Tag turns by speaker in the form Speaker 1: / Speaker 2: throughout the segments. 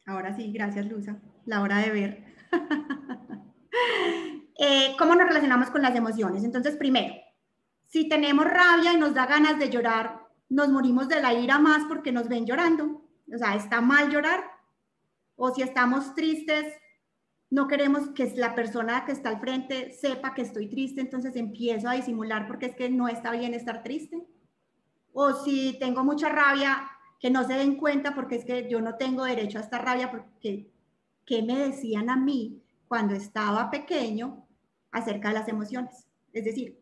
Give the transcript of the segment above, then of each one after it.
Speaker 1: Ahora sí, gracias, Luza. La hora de ver. ¿Cómo nos relacionamos con las emociones? Entonces, primero, si tenemos rabia y nos da ganas de llorar, nos morimos de la ira más porque nos ven llorando. O sea, ¿está mal llorar? O si estamos tristes, no queremos que la persona que está al frente sepa que estoy triste, entonces empiezo a disimular porque es que no está bien estar triste. O si tengo mucha rabia, que no se den cuenta porque es que yo no tengo derecho a esta rabia porque ¿qué me decían a mí cuando estaba pequeño acerca de las emociones? Es decir,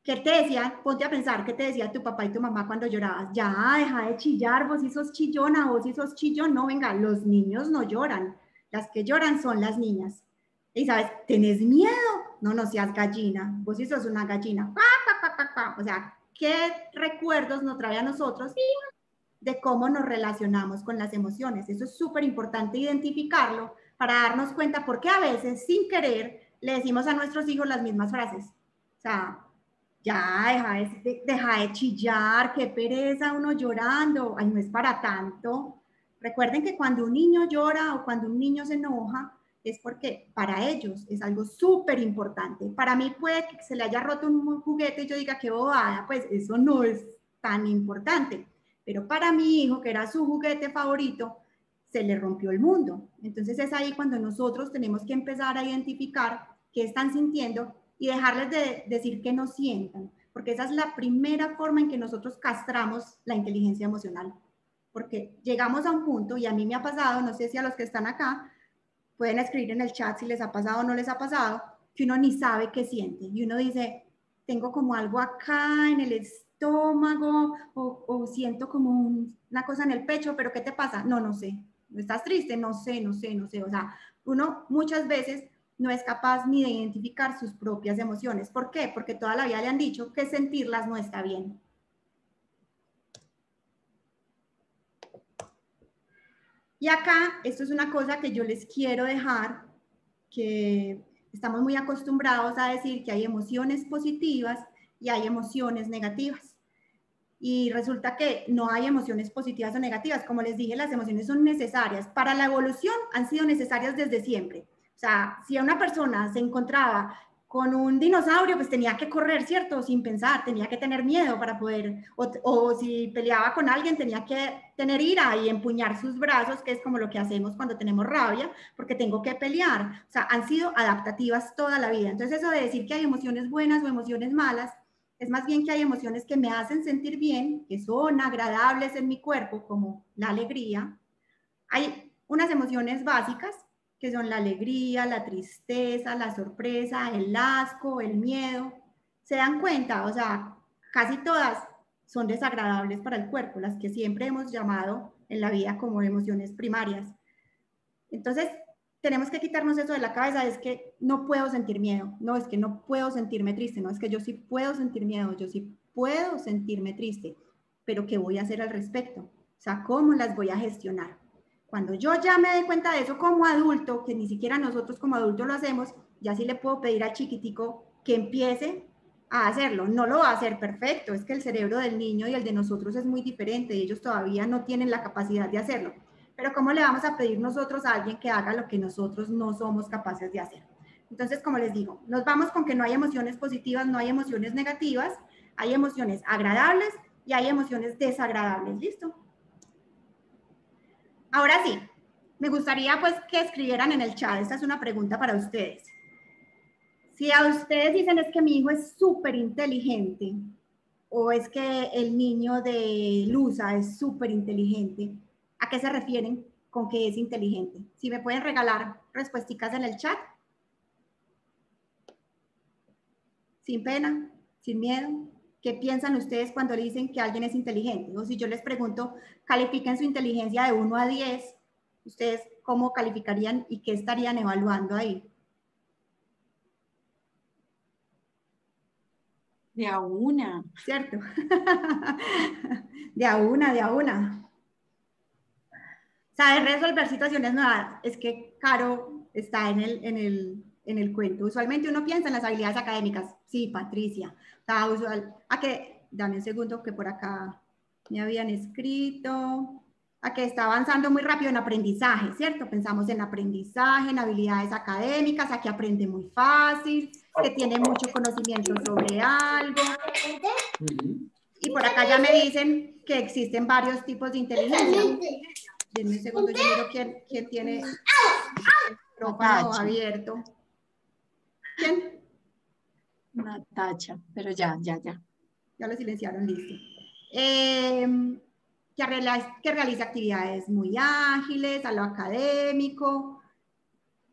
Speaker 1: ¿qué te decían? Ponte a pensar, ¿qué te decía tu papá y tu mamá cuando llorabas? Ya, deja de chillar, vos sí sos chillona, vos sí sos chillón. No, venga, los niños no lloran. Las que lloran son las niñas. Y sabes, ¿tenés miedo? No, no seas gallina. Vos sí sos una gallina. O sea, ¿qué recuerdos nos trae a nosotros de cómo nos relacionamos con las emociones? Eso es súper importante identificarlo para darnos cuenta porque a veces sin querer le decimos a nuestros hijos las mismas frases. O sea, ya, deja de chillar, qué pereza uno llorando, ay, no es para tanto. Recuerden que cuando un niño llora o cuando un niño se enoja, es porque para ellos es algo súper importante. Para mí puede que se le haya roto un juguete y yo diga, qué bobada, pues eso no es tan importante. Pero para mi hijo, que era su juguete favorito, se le rompió el mundo. Entonces es ahí cuando nosotros tenemos que empezar a identificar qué están sintiendo y dejarles de decir que no sientan, porque esa es la primera forma en que nosotros castramos la inteligencia emocional. Porque llegamos a un punto, y a mí me ha pasado, no sé si a los que están acá, pueden escribir en el chat si les ha pasado o no les ha pasado, que uno ni sabe qué siente. Y uno dice, tengo como algo acá en el estómago o siento como una cosa en el pecho, pero ¿qué te pasa? No, no sé. ¿Estás triste? No sé, no sé, no sé. O sea, uno muchas veces no es capaz ni de identificar sus propias emociones. ¿Por qué? Porque toda la vida le han dicho que sentirlas no está bien. Y acá, esto es una cosa que yo les quiero dejar, que estamos muy acostumbrados a decir que hay emociones positivas y hay emociones negativas. Y resulta que no hay emociones positivas o negativas. Como les dije, las emociones son necesarias. Para la evolución han sido necesarias desde siempre. O sea, si una persona se encontraba con un dinosaurio, pues tenía que correr, ¿cierto? Sin pensar, tenía que tener miedo para poder, o si peleaba con alguien, tenía que tener ira y empuñar sus brazos, que es como lo que hacemos cuando tenemos rabia, porque tengo que pelear. O sea, han sido adaptativas toda la vida. Entonces, eso de decir que hay emociones buenas o emociones malas, es más bien que hay emociones que me hacen sentir bien, que son agradables en mi cuerpo, como la alegría. Hay unas emociones básicas que son la alegría, la tristeza, la sorpresa, el asco, el miedo. ¿Se dan cuenta? O sea, casi todas son desagradables para el cuerpo, las que siempre hemos llamado en la vida como emociones primarias. Entonces, tenemos que quitarnos eso de la cabeza, es que no puedo sentir miedo, no, es que no puedo sentirme triste, no, es que yo sí puedo sentir miedo, yo sí puedo sentirme triste, pero ¿qué voy a hacer al respecto? O sea, ¿cómo las voy a gestionar? Cuando yo ya me doy cuenta de eso como adulto, que ni siquiera nosotros como adultos lo hacemos, ya sí le puedo pedir al chiquitico que empiece a hacerlo. No lo va a hacer perfecto, es que el cerebro del niño y el de nosotros es muy diferente y ellos todavía no tienen la capacidad de hacerlo. Pero ¿cómo le vamos a pedir nosotros a alguien que haga lo que nosotros no somos capaces de hacer? Entonces, como les digo, nos vamos con que no hay emociones positivas, no hay emociones negativas, hay emociones agradables y hay emociones desagradables. ¿Listo? Ahora sí, me gustaría pues que escribieran en el chat, esta es una pregunta para ustedes. Si a ustedes dicen es que mi hijo es súper inteligente o es que el niño de Luza es súper inteligente, ¿a qué se refieren con que es inteligente? Si me pueden regalar respuestas en el chat, sin pena, sin miedo. ¿Qué piensan ustedes cuando dicen que alguien es inteligente? O si yo les pregunto, califiquen su inteligencia de 1 a 10, ¿ustedes cómo calificarían y qué estarían evaluando ahí?
Speaker 2: De a una.
Speaker 1: ¿Cierto? De a una, de a una. Saber resolver situaciones nuevas. Es que Caro está en el cuento. Usualmente uno piensa en las habilidades académicas. Sí, Patricia. Está usual. A que, dame un segundo que por acá me habían escrito. a que está avanzando muy rápido en aprendizaje, ¿cierto? Pensamos en aprendizaje, en habilidades académicas, a que aprende muy fácil, que tiene mucho conocimiento sobre algo. Y por acá ya me dicen que existen varios tipos de inteligencia. Denme un segundo, yo miro quién tiene el micrófono abierto. ¿Quién?
Speaker 2: Natacha, pero ya.
Speaker 1: Ya lo silenciaron, listo. Que realiza actividades muy ágiles, a lo académico,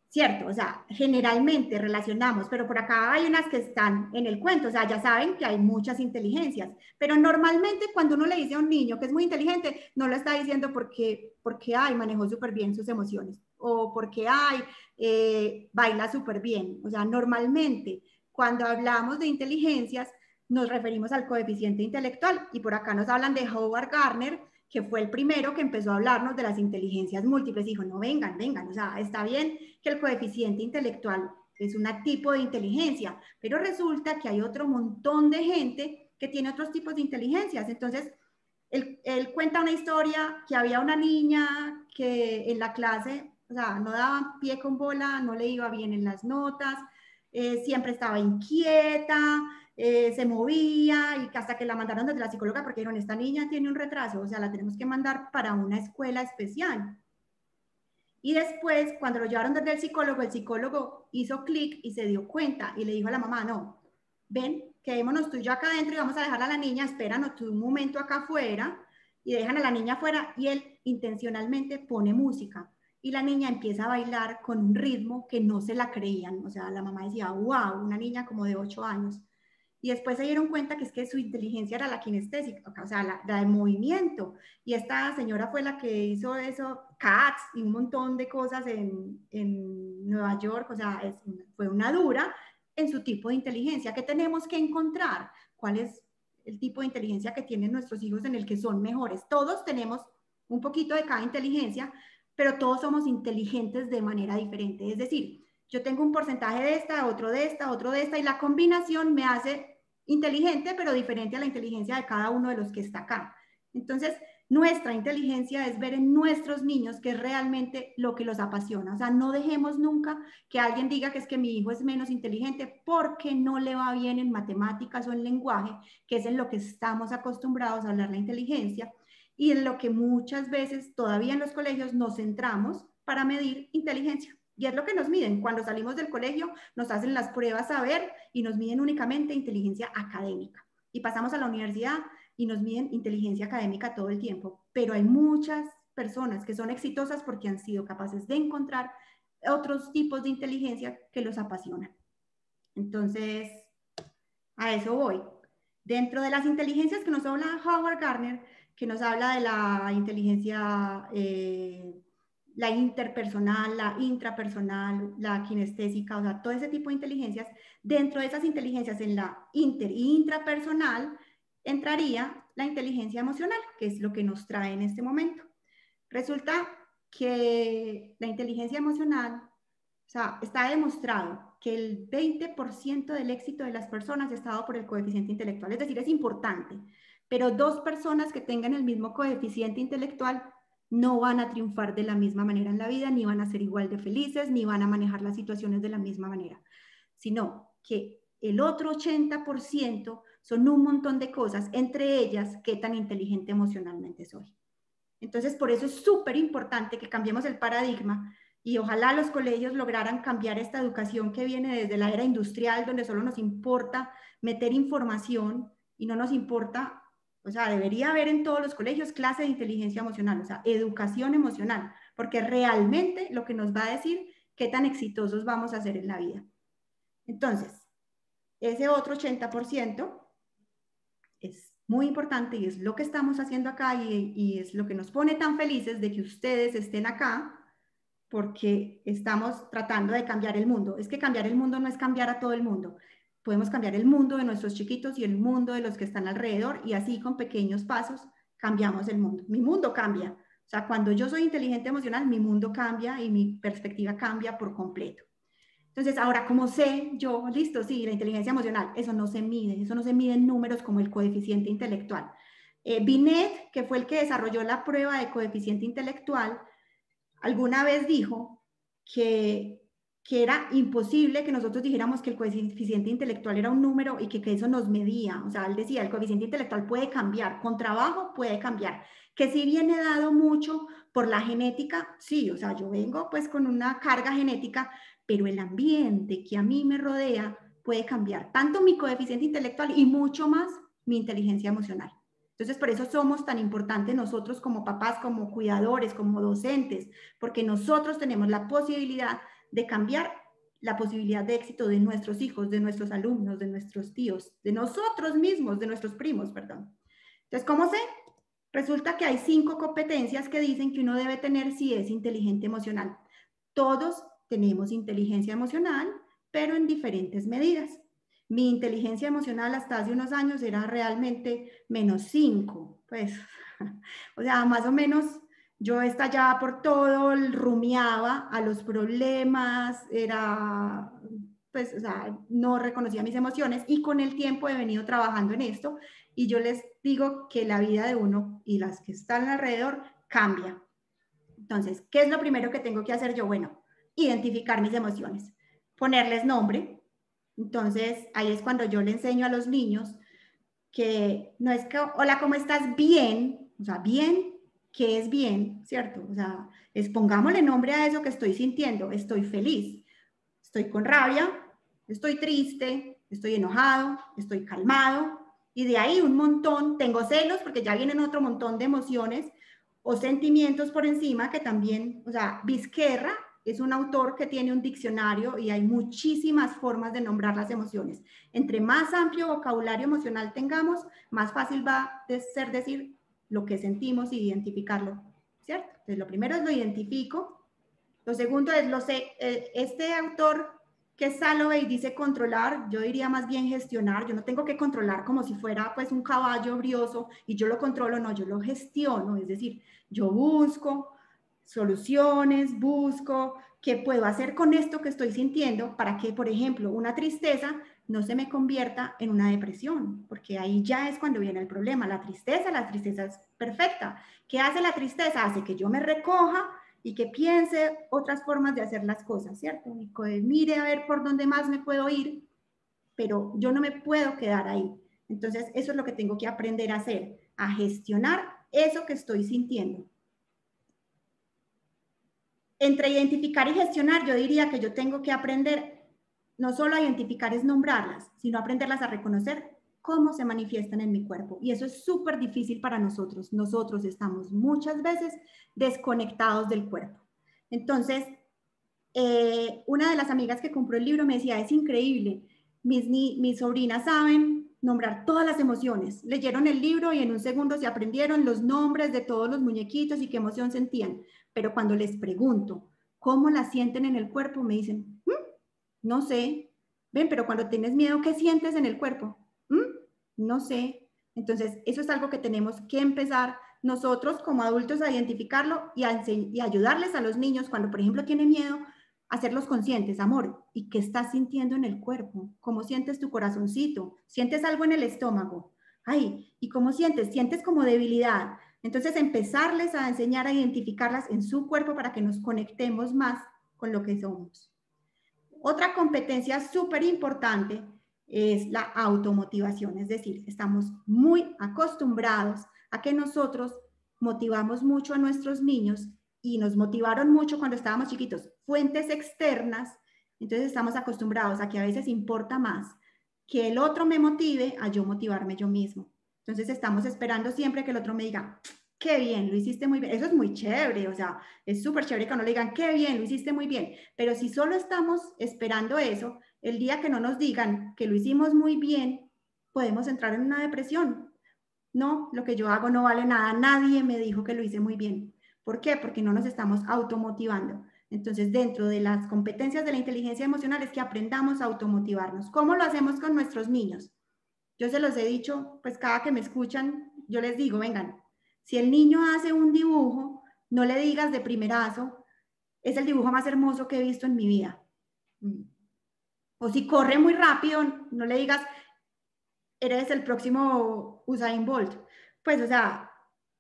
Speaker 1: ¿cierto? O sea, generalmente relacionamos, pero por acá hay unas que están en el cuento, o sea, ya saben que hay muchas inteligencias, pero normalmente cuando uno le dice a un niño que es muy inteligente, no lo está diciendo porque ay, manejó súper bien sus emociones, o porque ay, baila súper bien. O sea, normalmente cuando hablamos de inteligencias, nos referimos al coeficiente intelectual, y por acá nos hablan de Howard Gardner, que fue el primero que empezó a hablarnos de las inteligencias múltiples. Dijo, no, vengan, o sea, está bien que el coeficiente intelectual es un tipo de inteligencia, pero resulta que hay otro montón de gente que tiene otros tipos de inteligencias. Entonces, él cuenta una historia que había una niña que en la clase, o sea, no daba pie con bola, no le iba bien en las notas, siempre estaba inquieta, se movía, y hasta que la mandaron desde la psicóloga porque dijeron, esta niña tiene un retraso, o sea, la tenemos que mandar para una escuela especial. Y después, cuando lo llevaron desde el psicólogo hizo clic y se dio cuenta y le dijo a la mamá, no, ven, quedémonos tú y yo acá adentro y vamos a dejar a la niña, espéranos tú un momento acá afuera, y dejan a la niña afuera, y él intencionalmente pone música. Y la niña empieza a bailar con un ritmo que no se la creían. O sea, la mamá decía, wow, una niña como de 8 años. Y después se dieron cuenta que su inteligencia era la kinestésica, o sea, la de movimiento. Y esta señora fue la que hizo eso, Cats y un montón de cosas en Nueva York. O sea, fue una dura en su tipo de inteligencia. ¿Qué tenemos que encontrar? ¿Cuál es el tipo de inteligencia que tienen nuestros hijos en el que son mejores? Todos tenemos un poquito de cada inteligencia, pero todos somos inteligentes de manera diferente. Es decir, yo tengo un porcentaje de esta, otro de esta, otro de esta, y la combinación me hace inteligente, pero diferente a la inteligencia de cada uno de los que está acá. Entonces, nuestra inteligencia es ver en nuestros niños qué es realmente lo que los apasiona. O sea, no dejemos nunca que alguien diga que es que mi hijo es menos inteligente porque no le va bien en matemáticas o en lenguaje, que es en lo que estamos acostumbrados a hablar la inteligencia, y en lo que muchas veces todavía en los colegios nos centramos para medir inteligencia. Y es lo que nos miden. Cuando salimos del colegio, nos hacen las pruebas a ver y nos miden únicamente inteligencia académica. Y pasamos a la universidad y nos miden inteligencia académica todo el tiempo. Pero hay muchas personas que son exitosas porque han sido capaces de encontrar otros tipos de inteligencia que los apasionan. Entonces, a eso voy. Dentro de las inteligencias que nos habla Howard Gardner, que nos habla de la inteligencia, la interpersonal, la intrapersonal, la kinestésica, o sea, todo ese tipo de inteligencias, dentro de esas inteligencias en la inter e intrapersonal entraría la inteligencia emocional, que es lo que nos trae en este momento. Resulta que la inteligencia emocional, o sea, está demostrado que el 20% del éxito de las personas está dado por el coeficiente intelectual. Es decir, es importante, pero dos personas que tengan el mismo coeficiente intelectual no van a triunfar de la misma manera en la vida, ni van a ser igual de felices, ni van a manejar las situaciones de la misma manera, sino que el otro 80% son un montón de cosas, entre ellas, qué tan inteligente emocionalmente soy. Entonces, por eso es súper importante que cambiemos el paradigma, y ojalá los colegios lograran cambiar esta educación que viene desde la era industrial, donde solo nos importa meter información y no nos importa, o sea, debería haber en todos los colegios clase de inteligencia emocional, o sea, educación emocional, porque realmente lo que nos va a decir qué tan exitosos vamos a ser en la vida. Entonces, ese otro 80% es muy importante y es lo que estamos haciendo acá, y es lo que nos pone tan felices de que ustedes estén acá, porque estamos tratando de cambiar el mundo. Es que cambiar el mundo no es cambiar a todo el mundo. Podemos cambiar el mundo de nuestros chiquitos y el mundo de los que están alrededor, y así con pequeños pasos cambiamos el mundo. Mi mundo cambia. O sea, cuando yo soy inteligente emocional, mi mundo cambia y mi perspectiva cambia por completo. Entonces, ahora, ¿cómo sé yo? Listo, sí, la inteligencia emocional, eso no se mide en números como el coeficiente intelectual. Binet, que fue el que desarrolló la prueba de coeficiente intelectual, alguna vez dijo que era imposible que nosotros dijéramos que el coeficiente intelectual era un número y que eso nos medía. O sea, él decía, el coeficiente intelectual puede cambiar, con trabajo puede cambiar. Que si viene dado mucho por la genética, sí, o sea, yo vengo pues con una carga genética, pero el ambiente que a mí me rodea puede cambiar tanto mi coeficiente intelectual y mucho más mi inteligencia emocional. Entonces, por eso somos tan importantes nosotros como papás, como cuidadores, como docentes, porque nosotros tenemos la posibilidad de cambiar la posibilidad de éxito de nuestros hijos, de nuestros alumnos, de nuestros tíos, de nosotros mismos, de nuestros primos, perdón. Entonces, ¿cómo sé? Resulta que hay 5 competencias que dicen que uno debe tener si es inteligente emocional. Todos tenemos inteligencia emocional, pero en diferentes medidas. Mi inteligencia emocional hasta hace unos años era realmente -5, pues, o sea, más o menos yo estallaba por todo, rumiaba a los problemas, era, pues, o sea, no reconocía mis emociones y con el tiempo he venido trabajando en esto y yo les digo que la vida de uno y las que están alrededor cambia. Entonces, ¿qué es lo primero que tengo que hacer yo? Bueno, identificar mis emociones, ponerles nombre. Entonces, ahí es cuando yo le enseño a los niños que no es que, hola, ¿cómo estás? Bien, o sea, bien, ¿qué es bien? ¿Cierto? O sea, pongámosle nombre a eso que estoy sintiendo. Estoy feliz, estoy con rabia, estoy triste, estoy enojado, estoy calmado. Y de ahí un montón, tengo celos porque ya vienen otro montón de emociones o sentimientos por encima que también, o sea, Vizquerra es un autor que tiene un diccionario y hay muchísimas formas de nombrar las emociones. Entre más amplio vocabulario emocional tengamos, más fácil va a ser decir lo que sentimos y identificarlo, ¿cierto? Entonces, lo primero es lo identifico. Lo segundo es, lo sé, este autor que es Salovey dice controlar, yo diría más bien gestionar. Yo no tengo que controlar como si fuera pues un caballo brioso y yo lo controlo, no, yo lo gestiono, es decir, yo busco soluciones, busco qué puedo hacer con esto que estoy sintiendo para que, por ejemplo, una tristeza no se me convierta en una depresión, porque ahí ya es cuando viene el problema. La tristeza es perfecta. ¿Qué hace la tristeza? Hace que yo me recoja y que piense otras formas de hacer las cosas, ¿cierto? Y que mire a ver por dónde más me puedo ir, pero yo no me puedo quedar ahí. Entonces, eso es lo que tengo que aprender a hacer, a gestionar eso que estoy sintiendo. Entre identificar y gestionar, yo diría que yo tengo que aprender no solo a identificar, es nombrarlas, sino aprenderlas a reconocer cómo se manifiestan en mi cuerpo. Y eso es súper difícil para nosotros. Nosotros estamos muchas veces desconectados del cuerpo. Entonces, una de las amigas que compró el libro me decía, es increíble, mis sobrinas saben nombrar todas las emociones. Leyeron el libro y en un segundo se aprendieron los nombres de todos los muñequitos y qué emoción sentían. Pero cuando les pregunto cómo la sienten en el cuerpo, me dicen, no sé. Ven, pero cuando tienes miedo, ¿qué sientes en el cuerpo? No sé. Entonces, eso es algo que tenemos que empezar nosotros como adultos a identificarlo y ayudarles a los niños cuando, por ejemplo, tienen miedo, hacerlos conscientes. Amor, ¿y qué estás sintiendo en el cuerpo? ¿Cómo sientes tu corazoncito? ¿Sientes algo en el estómago? Ay, ¿y cómo sientes? ¿Sientes como debilidad? Entonces, empezarles a enseñar a identificarlas en su cuerpo para que nos conectemos más con lo que somos. Otra competencia súper importante es la automotivación, es decir, estamos muy acostumbrados a que nosotros motivamos mucho a nuestros niños y nos motivaron mucho cuando estábamos chiquitos, fuentes externas, entonces estamos acostumbrados a que a veces importa más que el otro me motive a yo motivarme yo mismo. Entonces estamos esperando siempre que el otro me diga, qué bien, lo hiciste muy bien. Eso es muy chévere, o sea, es súper chévere que no le digan, qué bien, lo hiciste muy bien. Pero si solo estamos esperando eso, el día que no nos digan que lo hicimos muy bien, podemos entrar en una depresión. No, lo que yo hago no vale nada, nadie me dijo que lo hice muy bien. ¿Por qué? Porque no nos estamos automotivando. Entonces, dentro de las competencias de la inteligencia emocional es que aprendamos a automotivarnos. ¿Cómo lo hacemos con nuestros niños? Yo se los he dicho, pues cada que me escuchan, yo les digo, vengan, si el niño hace un dibujo, no le digas de primerazo, es el dibujo más hermoso que he visto en mi vida. O si corre muy rápido, no le digas, eres el próximo Usain Bolt. Pues, o sea,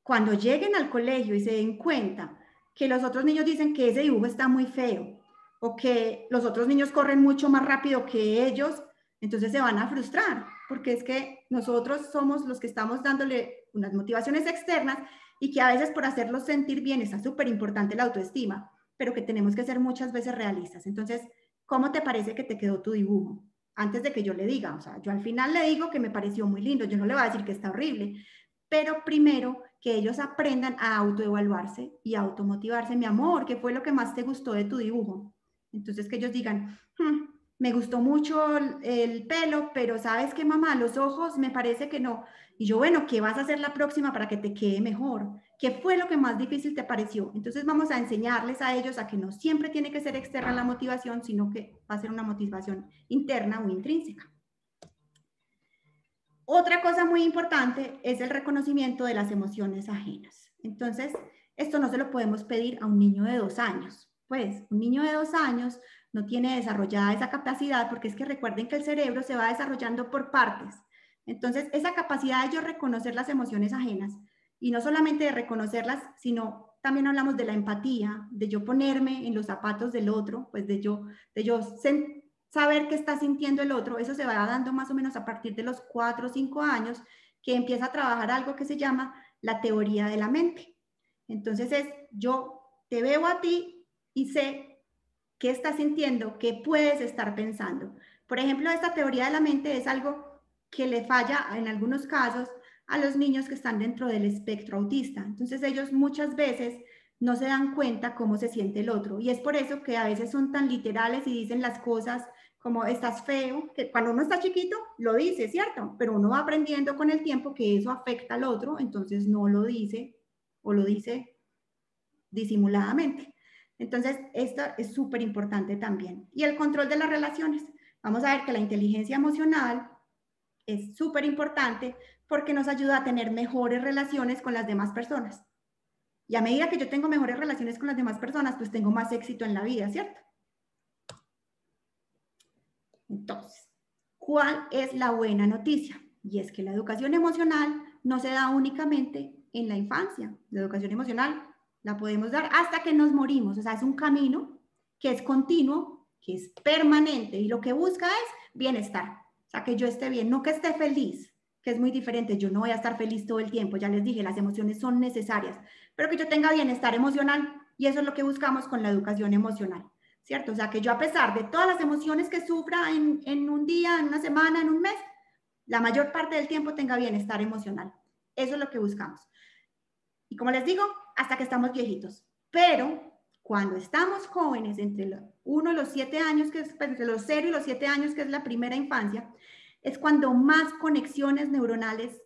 Speaker 1: cuando lleguen al colegio y se den cuenta que los otros niños dicen que ese dibujo está muy feo o que los otros niños corren mucho más rápido que ellos, entonces se van a frustrar, porque es que nosotros somos los que estamos dándole unas motivaciones externas y que a veces por hacerlos sentir bien está súper importante la autoestima, pero que tenemos que ser muchas veces realistas. Entonces, ¿cómo te parece que te quedó tu dibujo? Antes de que yo le diga, o sea, yo al final le digo que me pareció muy lindo, yo no le voy a decir que está horrible, pero primero que ellos aprendan a autoevaluarse y a automotivarse. Mi amor, ¿qué fue lo que más te gustó de tu dibujo? Entonces que ellos digan, me gustó mucho el pelo, pero ¿sabes qué, mamá? Los ojos me parece que no. Y yo, bueno, ¿qué vas a hacer la próxima para que te quede mejor? ¿Qué fue lo que más difícil te pareció? Entonces vamos a enseñarles a ellos a que no siempre tiene que ser externa la motivación, sino que va a ser una motivación interna o intrínseca. Otra cosa muy importante es el reconocimiento de las emociones ajenas. Entonces, esto no se lo podemos pedir a un niño de 2 años. Pues un niño de 2 años no tiene desarrollada esa capacidad porque es que recuerden que el cerebro se va desarrollando por partes. Entonces, esa capacidad de yo reconocer las emociones ajenas y no solamente de reconocerlas, sino también hablamos de la empatía, de yo ponerme en los zapatos del otro, pues de yo saber qué está sintiendo el otro, eso se va dando más o menos a partir de los 4 o 5 años, que empieza a trabajar algo que se llama la teoría de la mente. Entonces es, yo te veo a ti y sé qué estás sintiendo, qué puedes estar pensando. Por ejemplo, esta teoría de la mente es algo que le falla en algunos casos a los niños que están dentro del espectro autista. Entonces ellos muchas veces no se dan cuenta cómo se siente el otro. Y es por eso que a veces son tan literales y dicen las cosas como estás feo, que cuando uno está chiquito lo dice, ¿cierto? Pero uno va aprendiendo con el tiempo que eso afecta al otro, entonces no lo dice o lo dice disimuladamente. Entonces, esto es súper importante también. Y el control de las relaciones. Vamos a ver que la inteligencia emocional es súper importante porque nos ayuda a tener mejores relaciones con las demás personas. Y a medida que yo tengo mejores relaciones con las demás personas, pues tengo más éxito en la vida, ¿cierto? Entonces, ¿cuál es la buena noticia? Y es que la educación emocional no se da únicamente en la infancia. La educación emocional la podemos dar hasta que nos morimos. O sea, es un camino que es continuo, que es permanente y lo que busca es bienestar. O sea, que yo esté bien, no que esté feliz, que es muy diferente. Yo no voy a estar feliz todo el tiempo, ya les dije, las emociones son necesarias, pero que yo tenga bienestar emocional y eso es lo que buscamos con la educación emocional. ¿Cierto? O sea, que yo a pesar de todas las emociones que sufra en un día, en una semana, en un mes, la mayor parte del tiempo tenga bienestar emocional. Eso es lo que buscamos. Y como les digo, hasta que estamos viejitos. Pero cuando estamos jóvenes, entre los 1 y los 7 años, que es, entre los 0 y los 7 años, que es la primera infancia, es cuando más conexiones neuronales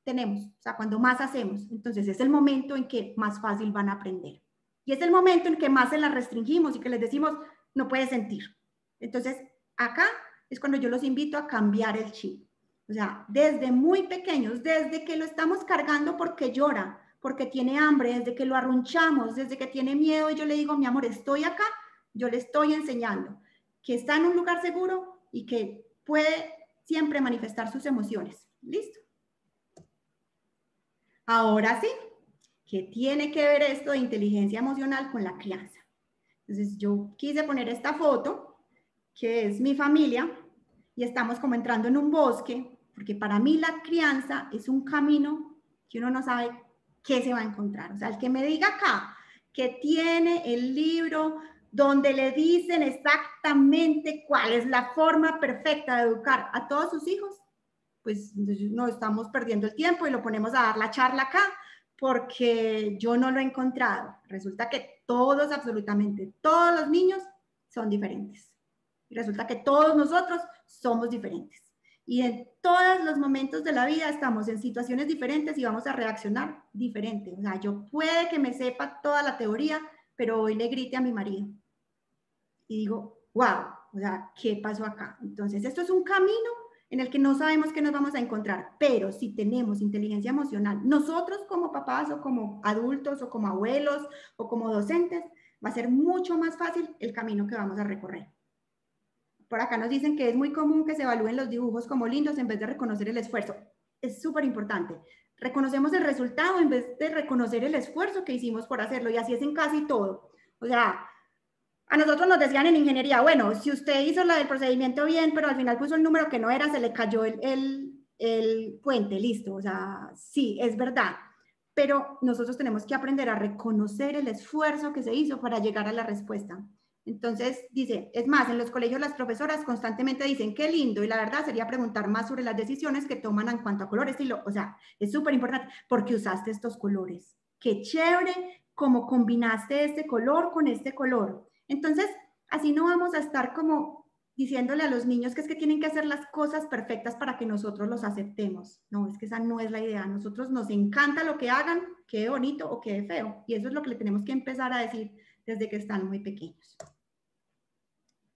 Speaker 1: tenemos, o sea, cuando más hacemos. Entonces es el momento en que más fácil van a aprender. Y es el momento en que más se las restringimos y que les decimos, no puedes sentir. Entonces, acá es cuando yo los invito a cambiar el chip. O sea, desde muy pequeños, desde que lo estamos cargando porque llora, porque tiene hambre, desde que lo arrunchamos, desde que tiene miedo, y yo le digo, mi amor, estoy acá, yo le estoy enseñando que está en un lugar seguro y que puede siempre manifestar sus emociones. ¿Listo? Ahora sí, ¿qué tiene que ver esto de inteligencia emocional con la crianza? Entonces yo quise poner esta foto, que es mi familia, y estamos como entrando en un bosque, porque para mí la crianza es un camino que uno no sabe qué se va a encontrar. O sea, el que me diga acá que tiene el libro donde le dicen exactamente cuál es la forma perfecta de educar a todos sus hijos, pues no estamos perdiendo el tiempo y lo ponemos a dar la charla acá, porque yo no lo he encontrado. Resulta que todos, absolutamente todos los niños son diferentes. Y resulta que todos nosotros somos diferentes. Y en todos los momentos de la vida estamos en situaciones diferentes y vamos a reaccionar diferente. O sea, yo puede que me sepa toda la teoría, pero hoy le grite a mi marido. Y digo, wow, o sea, ¿qué pasó acá? Entonces, esto es un camino en el que no sabemos qué nos vamos a encontrar, pero si tenemos inteligencia emocional, nosotros como papás o como adultos o como abuelos o como docentes, va a ser mucho más fácil el camino que vamos a recorrer. Por acá nos dicen que es muy común que se evalúen los dibujos como lindos en vez de reconocer el esfuerzo. Es súper importante. reconocemos el resultado en vez de reconocer el esfuerzo que hicimos por hacerlo, y así es en casi todo. O sea, a nosotros nos decían en ingeniería, bueno, si usted hizo la del procedimiento bien, pero al final puso el número que no era, se le cayó el puente, listo. O sea, sí, es verdad. Pero nosotros tenemos que aprender a reconocer el esfuerzo que se hizo para llegar a la respuesta. Entonces, dice, es más, en los colegios las profesoras constantemente dicen, qué lindo, y la verdad sería preguntar más sobre las decisiones que toman en cuanto a color, estilo. O sea, es súper importante, porque usaste estos colores. Qué chévere cómo combinaste este color con este color. Entonces, así no vamos a estar como diciéndole a los niños que es que tienen que hacer las cosas perfectas para que nosotros los aceptemos. No, es que esa no es la idea. A nosotros nos encanta lo que hagan, quede bonito o quede feo. Y eso es lo que le tenemos que empezar a decir desde que están muy pequeños.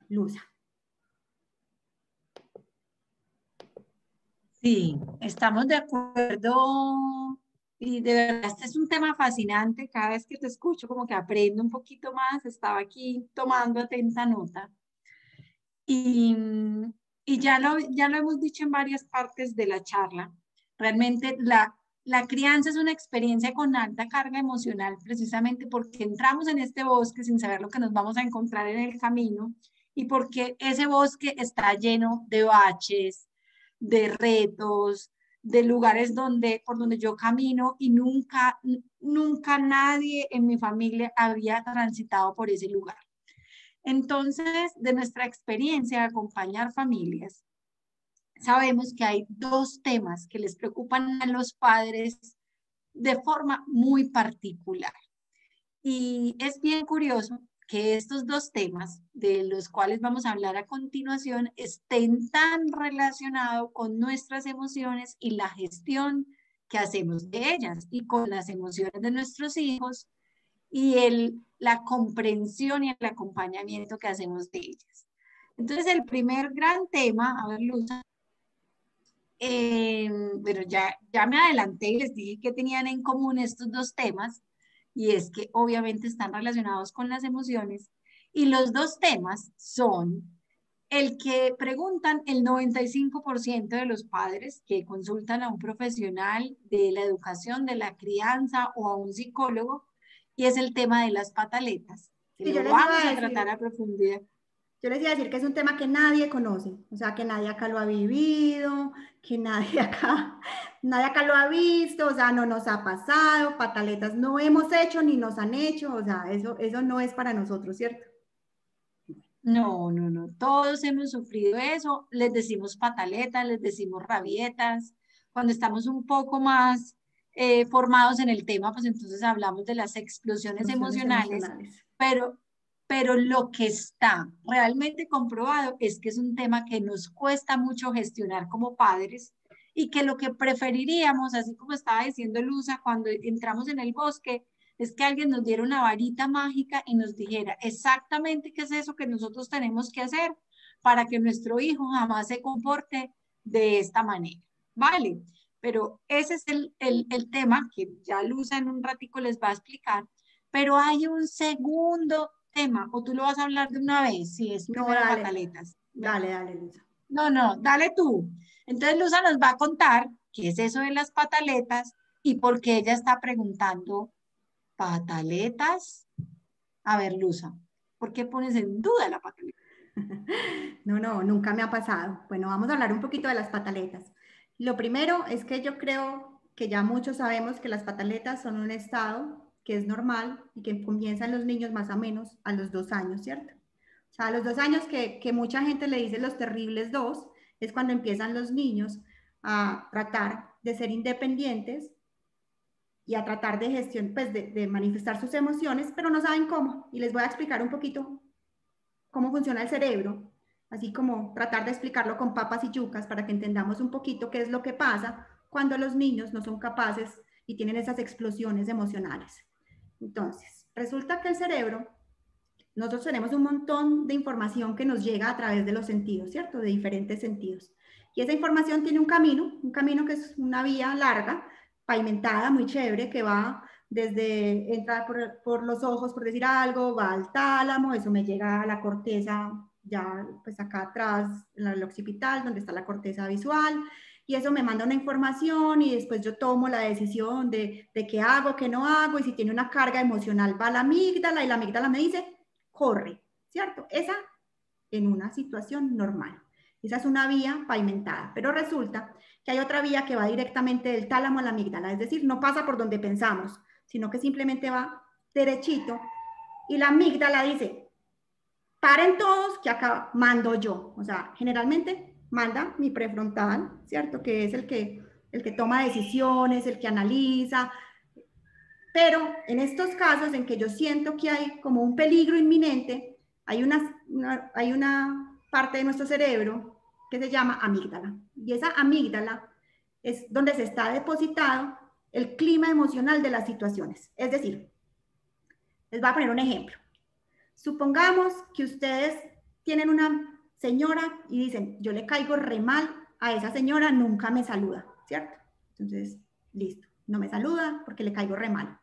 Speaker 1: Luza.
Speaker 2: Sí, estamos de acuerdo y de verdad este es un tema fascinante. Cada vez que te escucho como que aprendo un poquito más. Estaba aquí tomando atenta nota y, y ya lo hemos dicho en varias partes de la charla. Realmente la crianza es una experiencia con alta carga emocional precisamente porque entramos en este bosque sin saber lo que nos vamos a encontrar en el camino y porque ese bosque está lleno de baches, de retos, de lugares por donde yo camino y nunca nadie en mi familia había transitado por ese lugar. Entonces, de nuestra experiencia de acompañar familias, sabemos que hay dos temas que les preocupan a los padres de forma muy particular. Y es bien curioso que estos dos temas, de los cuales vamos a hablar a continuación, estén tan relacionados con nuestras emociones y la gestión que hacemos de ellas y con las emociones de nuestros hijos y la comprensión y el acompañamiento que hacemos de ellas. Entonces, el primer gran tema, a ver, Luz, pero ya me adelanté y les dije que tenían en común estos dos temas, y es que obviamente están relacionados con las emociones, y los dos temas son el que preguntan el 95% de los padres que consultan a un profesional de la educación, de la crianza o a un psicólogo, y es el tema de las pataletas, que
Speaker 1: Sí, yo
Speaker 2: lo
Speaker 1: les iba
Speaker 2: vamos
Speaker 1: a
Speaker 2: a
Speaker 1: decir,
Speaker 2: tratar a profundidad.
Speaker 1: yo les iba a decir que es un tema que nadie conoce, o sea, que nadie acá lo ha vivido, que nadie acá lo ha visto, o sea, no nos ha pasado, pataletas no hemos hecho ni nos han hecho, o sea, eso no es para nosotros, ¿cierto?
Speaker 2: No. Todos hemos sufrido eso. Les decimos pataletas, les decimos rabietas. Cuando estamos un poco más formados en el tema, pues entonces hablamos de las explosiones
Speaker 1: Emociones
Speaker 2: emocionales,
Speaker 1: emocionales.
Speaker 2: pero, pero lo que está realmente comprobado es que es un tema que nos cuesta mucho gestionar como padres y que lo que preferiríamos, así como estaba diciendo Luza, cuando entramos en el bosque, es que alguien nos diera una varita mágica y nos dijera exactamente qué es eso que nosotros tenemos que hacer para que nuestro hijo jamás se comporte de esta manera. ¿Vale? Pero ese es el tema que ya Luza en un ratico les va a explicar. Pero hay un segundo tema, o tú lo vas a hablar de una vez, si es
Speaker 1: No,
Speaker 2: primero
Speaker 1: dale,
Speaker 2: pataletas.
Speaker 1: dale, Luisa.
Speaker 2: No, dale tú. Entonces Luza nos va a contar qué es eso de las pataletas y por qué ella está preguntando pataletas. A ver, Luza, ¿por qué pones en duda la pataleta?
Speaker 1: No, nunca me ha pasado. Bueno, vamos a hablar un poquito de las pataletas. Lo primero es que yo creo que ya muchos sabemos que las pataletas son un estado que es normal y que comienzan los niños más o menos a los 2 años, ¿cierto? O sea, a los 2 años que mucha gente le dice los terribles dos, es cuando empiezan los niños a tratar de ser independientes y a tratar de gestión, pues de manifestar sus emociones, pero no saben cómo. Y les voy a explicar un poquito cómo funciona el cerebro, así como tratar de explicarlo con papas y yucas para que entendamos un poquito qué es lo que pasa cuando los niños no son capaces y tienen esas explosiones emocionales. Entonces, resulta que el cerebro, nosotros tenemos un montón de información que nos llega a través de los sentidos, ¿cierto? De diferentes sentidos. Y esa información tiene un camino que es una vía larga, pavimentada, muy chévere, que va desde, entra por los ojos, por decir algo, va al tálamo, eso me llega a la corteza, ya pues acá atrás, en el occipital, donde está la corteza visual, y eso me manda una información y después yo tomo la decisión de qué hago, qué no hago, y si tiene una carga emocional va a la amígdala y la amígdala me dice, corre, ¿cierto? Esa en una situación normal. Esa es una vía pavimentada, pero resulta que hay otra vía que va directamente del tálamo a la amígdala, es decir, no pasa por donde pensamos, sino que simplemente va derechito y la amígdala dice, paren todos que acá mando yo. O sea, generalmente manda mi prefrontal, ¿cierto? Que es el que toma decisiones, el que analiza. Pero en estos casos en que yo siento que hay como un peligro inminente, hay una parte de nuestro cerebro que se llama amígdala. Y esa amígdala es donde se está depositado el clima emocional de las situaciones. Es decir, les voy a poner un ejemplo. Supongamos que ustedes tienen una señora y dicen, yo le caigo re mal a esa señora, nunca me saluda, ¿cierto? Entonces, listo, no me saluda porque le caigo re mal.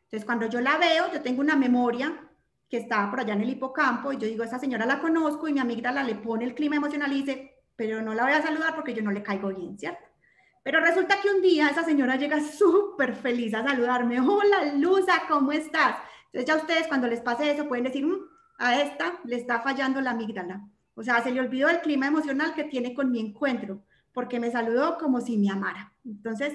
Speaker 1: Entonces, cuando yo la veo, yo tengo una memoria que está por allá en el hipocampo y yo digo, esa señora la conozco y mi amígdala le pone el clima emocional y dice, pero no la voy a saludar porque yo no le caigo bien, ¿cierto? Pero resulta que un día esa señora llega súper feliz a saludarme. Hola, Luza, ¿cómo estás? Entonces ya ustedes cuando les pase eso pueden decir, a esta le está fallando la amígdala. O sea, se le olvidó el clima emocional que tiene con mi encuentro, porque me saludó como si me amara. Entonces,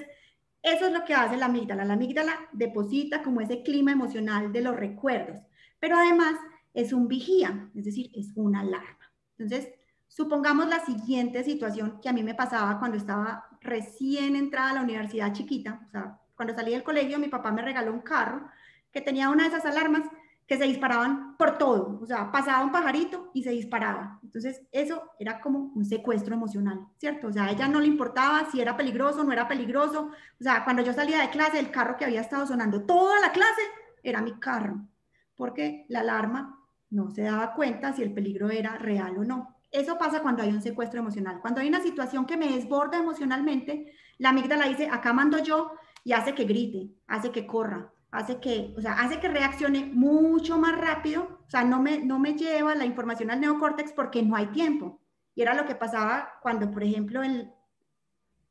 Speaker 1: eso es lo que hace la amígdala. La amígdala deposita como ese clima emocional de los recuerdos, pero además es un vigía, es decir, es una alarma. Entonces, supongamos la siguiente situación que a mí me pasaba cuando estaba recién entrada a la universidad chiquita. O sea, cuando salí del colegio, mi papá me regaló un carro que tenía una de esas alarmas que se disparaban por todo. O sea, pasaba un pajarito y se disparaba. Entonces, eso era como un secuestro emocional, ¿cierto? O sea, a ella no le importaba si era peligroso o no era peligroso. O sea, cuando yo salía de clase, el carro que había estado sonando toda la clase era mi carro, porque la alarma no se daba cuenta si el peligro era real o no. Eso pasa cuando hay un secuestro emocional. Cuando hay una situación que me desborda emocionalmente, la amígdala dice, acá mando yo, y hace que grite, hace que corra, hace que reaccione mucho más rápido. O sea, no me lleva la información al neocórtex porque no hay tiempo. Y era lo que pasaba cuando, por ejemplo,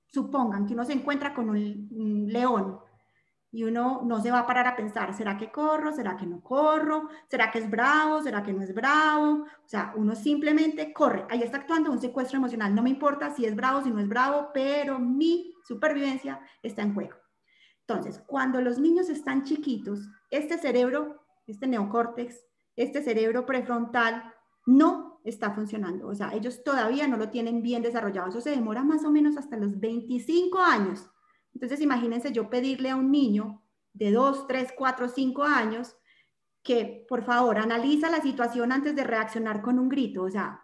Speaker 1: supongan que uno se encuentra con un león y uno no se va a parar a pensar, ¿será que corro? ¿Será que no corro? ¿Será que es bravo? ¿Será que no es bravo? O sea, uno simplemente corre. Ahí está actuando un secuestro emocional. No me importa si es bravo, si no es bravo, pero mi supervivencia está en juego. Entonces, cuando los niños están chiquitos, este cerebro, este neocórtex, este cerebro prefrontal, no está funcionando. O sea, ellos todavía no lo tienen bien desarrollado. Eso se demora más o menos hasta los 25 años. Entonces, imagínense yo pedirle a un niño de 2, 3, 4, 5 años que, por favor, analiza la situación antes de reaccionar con un grito. O sea,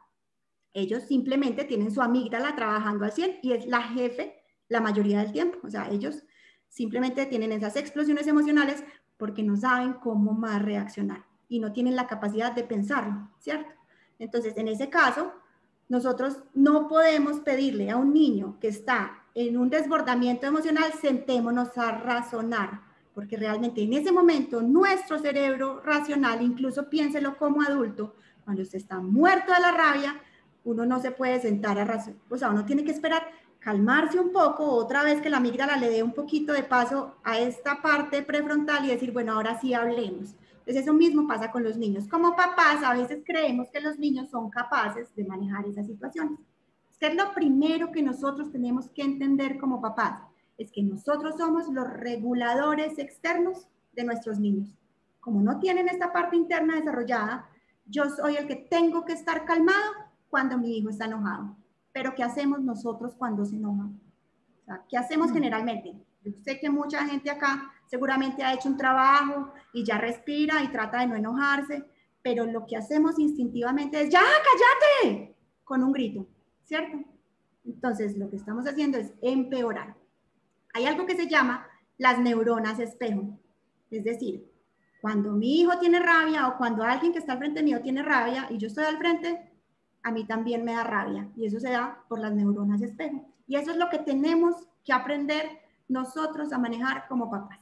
Speaker 1: ellos simplemente tienen su amígdala trabajando al 100 y es la jefe la mayoría del tiempo. O sea, ellos simplemente tienen esas explosiones emocionales porque no saben cómo más reaccionar y no tienen la capacidad de pensarlo, ¿cierto? Entonces, en ese caso, nosotros no podemos pedirle a un niño que está en un desbordamiento emocional, sentémonos a razonar, porque realmente en ese momento nuestro cerebro racional, incluso piénselo como adulto, cuando usted está muerto de la rabia, uno no se puede sentar a razonar, o sea, uno tiene que esperar, calmarse un poco, otra vez que la amígdala le dé un poquito de paso a esta parte prefrontal y decir, bueno, ahora sí hablemos. Entonces eso mismo pasa con los niños. Como papás, a veces creemos que los niños son capaces de manejar esas situaciones. ¿Qué es lo primero que nosotros tenemos que entender como papás? Es que nosotros somos los reguladores externos de nuestros niños. Como no tienen esta parte interna desarrollada, yo soy el que tengo que estar calmado cuando mi hijo está enojado. Pero ¿qué hacemos nosotros cuando se enoja? O sea, ¿qué hacemos generalmente? Yo sé que mucha gente acá seguramente ha hecho un trabajo y ya respira y trata de no enojarse, pero lo que hacemos instintivamente es, ¡ya, cállate! Con un grito, ¿cierto? Entonces, lo que estamos haciendo es empeorar. Hay algo que se llama las neuronas espejo. Es decir, cuando mi hijo tiene rabia o cuando alguien que está al frente mío tiene rabia y yo estoy al frente, a mí también me da rabia. Y eso se da por las neuronas espejo. Y eso es lo que tenemos que aprender nosotros a manejar como papás.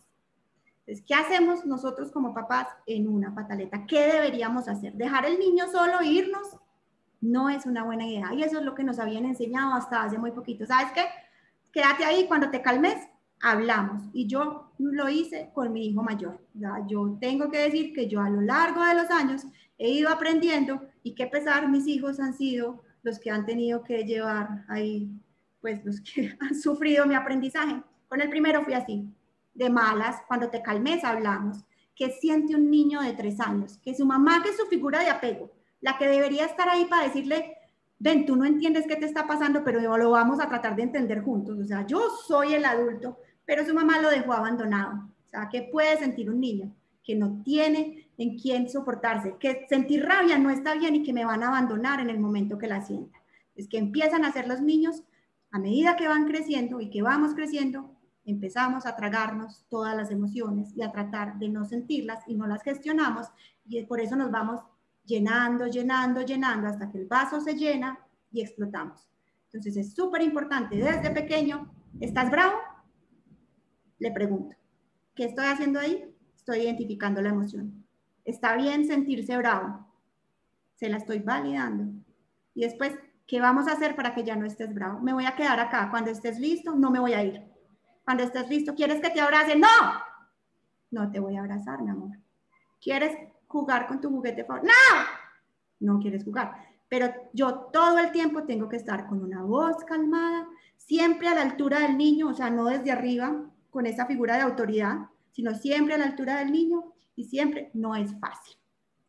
Speaker 1: Entonces, ¿qué hacemos nosotros como papás en una pataleta? ¿Qué deberíamos hacer? ¿Dejar el niño solo e irnos? No es una buena idea. Y eso es lo que nos habían enseñado hasta hace muy poquito. ¿Sabes qué? quédate ahí, cuando te calmes, hablamos. Y yo lo hice con mi hijo mayor. ¿Ya? Yo tengo que decir que yo a lo largo de los años he ido aprendiendo y que pesar mis hijos han sido los que han tenido que llevar ahí, pues los que han sufrido mi aprendizaje. Con el primero fui así, de malas, cuando te calmes hablamos. ¿Qué siente un niño de 3 años? Que su mamá, que es su figura de apego, la que debería estar ahí para decirle, ven, tú no entiendes qué te está pasando, pero lo vamos a tratar de entender juntos. O sea, yo soy el adulto, pero su mamá lo dejó abandonado. O sea, ¿qué puede sentir un niño que no tiene en quién soportarse? Que sentir rabia no está bien y que me van a abandonar en el momento que la sienta. Es que empiezan a ser los niños, a medida que van creciendo y que vamos creciendo, empezamos a tragarnos todas las emociones y a tratar de no sentirlas y no las gestionamos, y por eso nos vamos llenando, llenando, llenando hasta que el vaso se llena y explotamos. Entonces es súper importante desde pequeño. ¿Estás bravo? Le pregunto. ¿Qué estoy haciendo ahí? Estoy identificando la emoción. ¿Está bien sentirse bravo? Se la estoy validando. Y después, ¿qué vamos a hacer para que ya no estés bravo? Me voy a quedar acá. Cuando estés listo, no me voy a ir. Cuando estés listo, ¿quieres que te abrace? ¡No! No te voy a abrazar, mi amor. ¿Quieres jugar con tu juguete favorito? ¡No! No quieres jugar. Pero yo todo el tiempo tengo que estar con una voz calmada, siempre a la altura del niño, o sea, no desde arriba, con esa figura de autoridad, sino siempre a la altura del niño, y siempre no es fácil.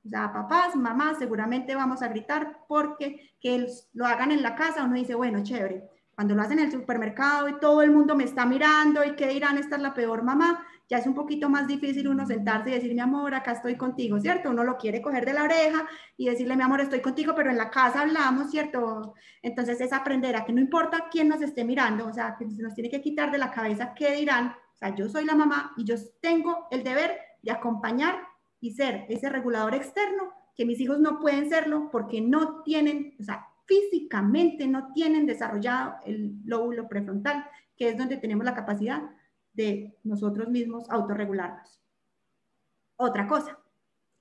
Speaker 1: O sea, papás, mamás, seguramente vamos a gritar porque que lo hagan en la casa, uno dice, bueno, chévere. Cuando lo hacen en el supermercado y todo el mundo me está mirando y qué dirán, esta es la peor mamá, ya es un poquito más difícil uno sentarse y decir, mi amor, acá estoy contigo, ¿cierto? Uno lo quiere coger de la oreja y decirle, mi amor, estoy contigo, pero en la casa hablamos, ¿cierto? Entonces es aprender a que no importa quién nos esté mirando, o sea, que se nos tiene que quitar de la cabeza qué dirán. O sea, yo soy la mamá y yo tengo el deber de acompañar y ser ese regulador externo, que mis hijos no pueden serlo porque no tienen, o sea, físicamente no tienen desarrollado el lóbulo prefrontal, que es donde tenemos la capacidad de nosotros mismos autorregularnos. Otra cosa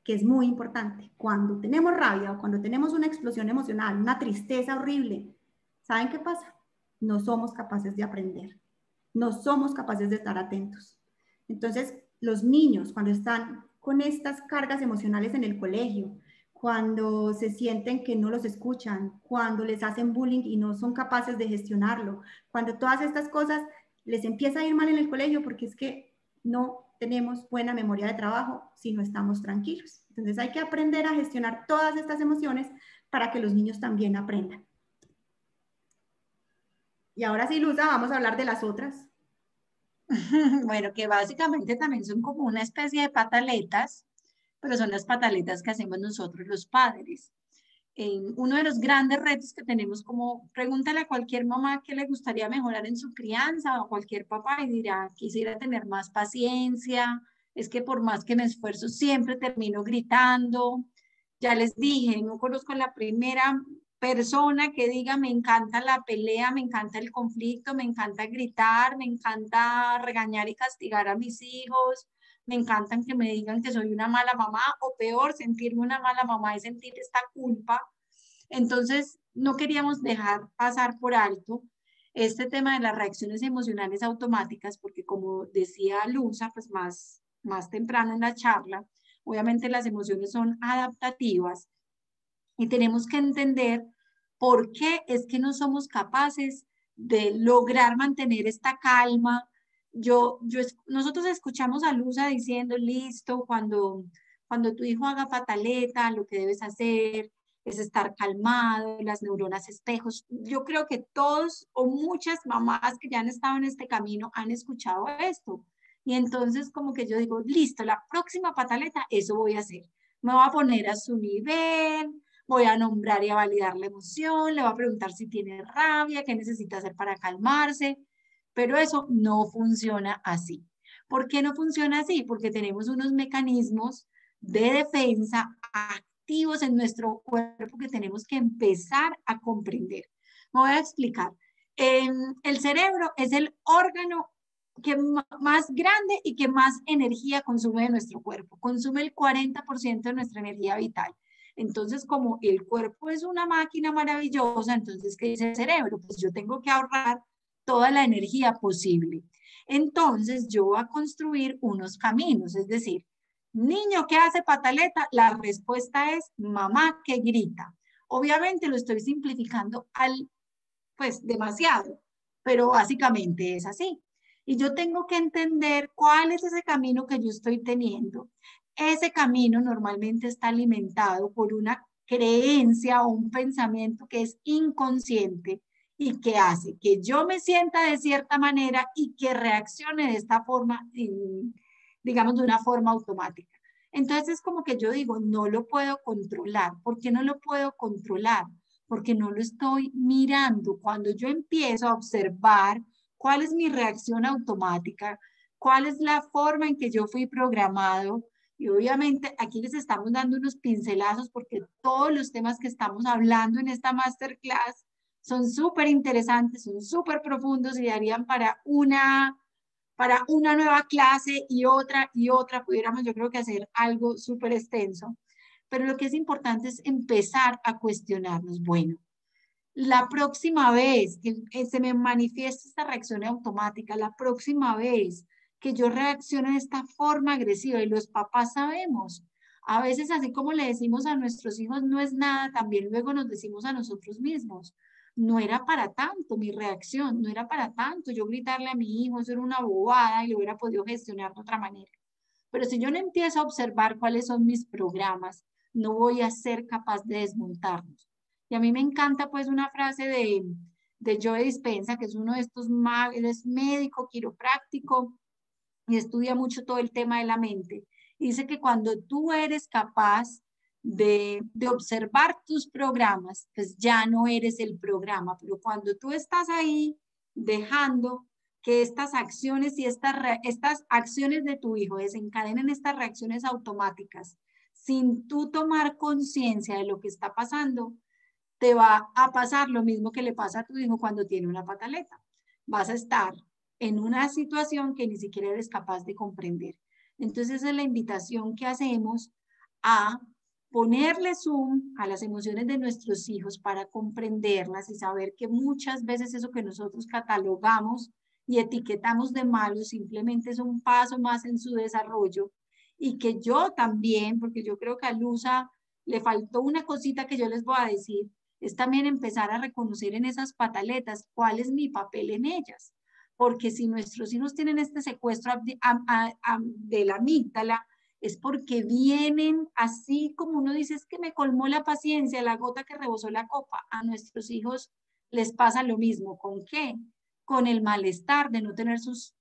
Speaker 1: que es muy importante, cuando tenemos rabia o cuando tenemos una explosión emocional, una tristeza horrible, ¿saben qué pasa? No somos capaces de aprender, no somos capaces de estar atentos. Entonces, los niños cuando están con estas cargas emocionales en el colegio, cuando se sienten que no los escuchan, cuando les hacen bullying y no son capaces de gestionarlo, cuando todas estas cosas les empieza a ir mal en el colegio porque es que no tenemos buena memoria de trabajo si no estamos tranquilos. Entonces hay que aprender a gestionar todas estas emociones para que los niños también aprendan. Y ahora sí, Luza, vamos a hablar de las otras.
Speaker 2: Bueno, que básicamente también son como una especie de pataletas, pero son las pataletas que hacemos nosotros los padres. Uno de los grandes retos que tenemos, como pregúntale a cualquier mamá qué le gustaría mejorar en su crianza o a cualquier papá y dirá, quisiera tener más paciencia, es que por más que me esfuerzo siempre termino gritando. Ya les dije, no conozco la primera persona que diga me encanta la pelea, me encanta el conflicto, me encanta gritar, me encanta regañar y castigar a mis hijos, me encantan que me digan que soy una mala mamá o peor, sentirme una mala mamá y sentir esta culpa. Entonces, no queríamos dejar pasar por alto este tema de las reacciones emocionales automáticas, porque como decía Luza, pues más temprano en la charla, obviamente las emociones son adaptativas y tenemos que entender por qué es que no somos capaces de lograr mantener esta calma. Nosotros escuchamos a Luza diciendo, listo, cuando tu hijo haga pataleta, lo que debes hacer es estar calmado, las neuronas espejos. Yo creo que todos o muchas mamás que ya han estado en este camino han escuchado esto. Y entonces como que yo digo, listo, la próxima pataleta, eso voy a hacer. Me voy a poner a su nivel, voy a nombrar y a validar la emoción, le voy a preguntar si tiene rabia, qué necesita hacer para calmarse, pero eso no funciona así. ¿Por qué no funciona así? Porque tenemos unos mecanismos de defensa activos en nuestro cuerpo que tenemos que empezar a comprender. Me voy a explicar. El cerebro es el órgano que más grande y que más energía consume de nuestro cuerpo. Consume el 40% de nuestra energía vital. Entonces, como el cuerpo es una máquina maravillosa, entonces, ¿qué dice el cerebro? Pues yo tengo que ahorrar toda la energía posible. Entonces yo voy a construir unos caminos, es decir, niño que hace pataleta, la respuesta es mamá que grita. Obviamente lo estoy simplificando pues demasiado, pero básicamente es así. Y yo tengo que entender cuál es ese camino que yo estoy teniendo. Ese camino normalmente está alimentado por una creencia o un pensamiento que es inconsciente y que hace que yo me sienta de cierta manera y que reaccione de esta forma, digamos, de una forma automática. Entonces es como que yo digo, no lo puedo controlar. ¿Por qué no lo puedo controlar? Porque no lo estoy mirando. Cuando yo empiezo a observar cuál es mi reacción automática, cuál es la forma en que yo fui programado, y obviamente aquí les estamos dando unos pincelazos porque todos los temas que estamos hablando en esta masterclass son súper interesantes, son súper profundos y darían para una nueva clase y otra, pudiéramos yo creo que hacer algo súper extenso. Pero lo que es importante es empezar a cuestionarnos, bueno, la próxima vez que se me manifieste esta reacción automática, la próxima vez que yo reaccione de esta forma agresiva, y los papás sabemos, a veces así como le decimos a nuestros hijos no es nada, también luego nos decimos a nosotros mismos, no era para tanto mi reacción, no era para tanto yo gritarle a mi hijo, eso era una bobada y lo hubiera podido gestionar de otra manera. Pero si yo no empiezo a observar cuáles son mis programas, no voy a ser capaz de desmontarlos. Y a mí me encanta pues una frase de Joe Dispenza, que es uno de estos él es médico, quiropráctico y estudia mucho todo el tema de la mente. Y dice que cuando tú eres capaz de observar tus programas, pues ya no eres el programa, pero cuando tú estás ahí dejando que estas acciones y estas acciones de tu hijo desencadenen estas reacciones automáticas, sin tú tomar conciencia de lo que está pasando, te va a pasar lo mismo que le pasa a tu hijo cuando tiene una pataleta. Vas a estar en una situación que ni siquiera eres capaz de comprender. Entonces, esa es la invitación que hacemos a ponerle zoom a las emociones de nuestros hijos para comprenderlas y saber que muchas veces eso que nosotros catalogamos y etiquetamos de malo simplemente es un paso más en su desarrollo y que yo también, porque yo creo que a Luza le faltó una cosita que yo les voy a decir, es también empezar a reconocer en esas pataletas cuál es mi papel en ellas. Porque si nuestros hijos tienen este secuestro de la amígdala, es porque vienen así como uno dice, es que me colmó la paciencia, la gota que rebosó la copa. A nuestros hijos les pasa lo mismo. ¿Con qué? Con el malestar de no tener sus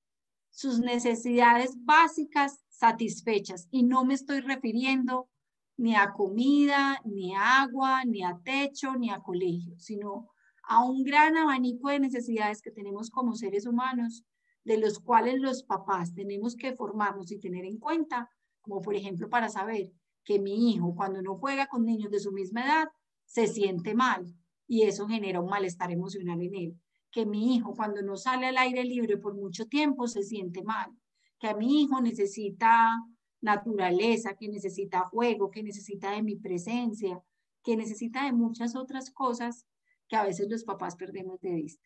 Speaker 2: necesidades básicas satisfechas. Y no me estoy refiriendo ni a comida, ni a agua, ni a techo, ni a colegio, sino a un gran abanico de necesidades que tenemos como seres humanos, de los cuales los papás tenemos que formarnos y tener en cuenta, como por ejemplo para saber que mi hijo cuando no juega con niños de su misma edad se siente mal y eso genera un malestar emocional en él. Que mi hijo cuando no sale al aire libre por mucho tiempo se siente mal. Que a mi hijo necesita naturaleza, que necesita juego, que necesita de mi presencia, que necesita de muchas otras cosas que a veces los papás perdemos de vista.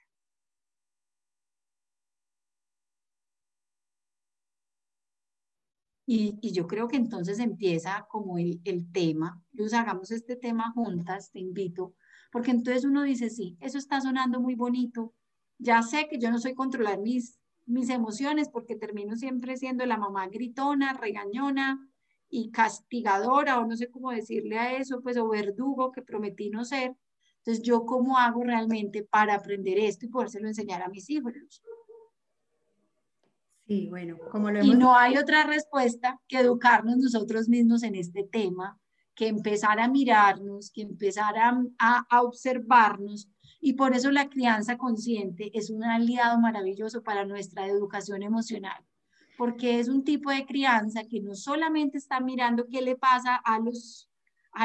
Speaker 2: Y yo creo que entonces empieza como el tema, Luz, hagamos este tema juntas, te invito, porque entonces uno dice, sí, eso está sonando muy bonito, ya sé que yo no soy controlar mis emociones porque termino siempre siendo la mamá gritona, regañona y castigadora, o no sé cómo decirle a eso, pues, o verdugo que prometí no ser. Entonces, ¿yo cómo hago realmente para aprender esto y podérselo enseñar a mis hijos?
Speaker 1: Sí, bueno, como lo
Speaker 2: Y
Speaker 1: hemos
Speaker 2: no hay
Speaker 1: dicho,
Speaker 2: otra respuesta que educarnos nosotros mismos en este tema, que empezar a mirarnos, que empezar a observarnos. Y por eso la crianza consciente es un aliado maravilloso para nuestra educación emocional, porque es un tipo de crianza que no solamente está mirando qué le pasa a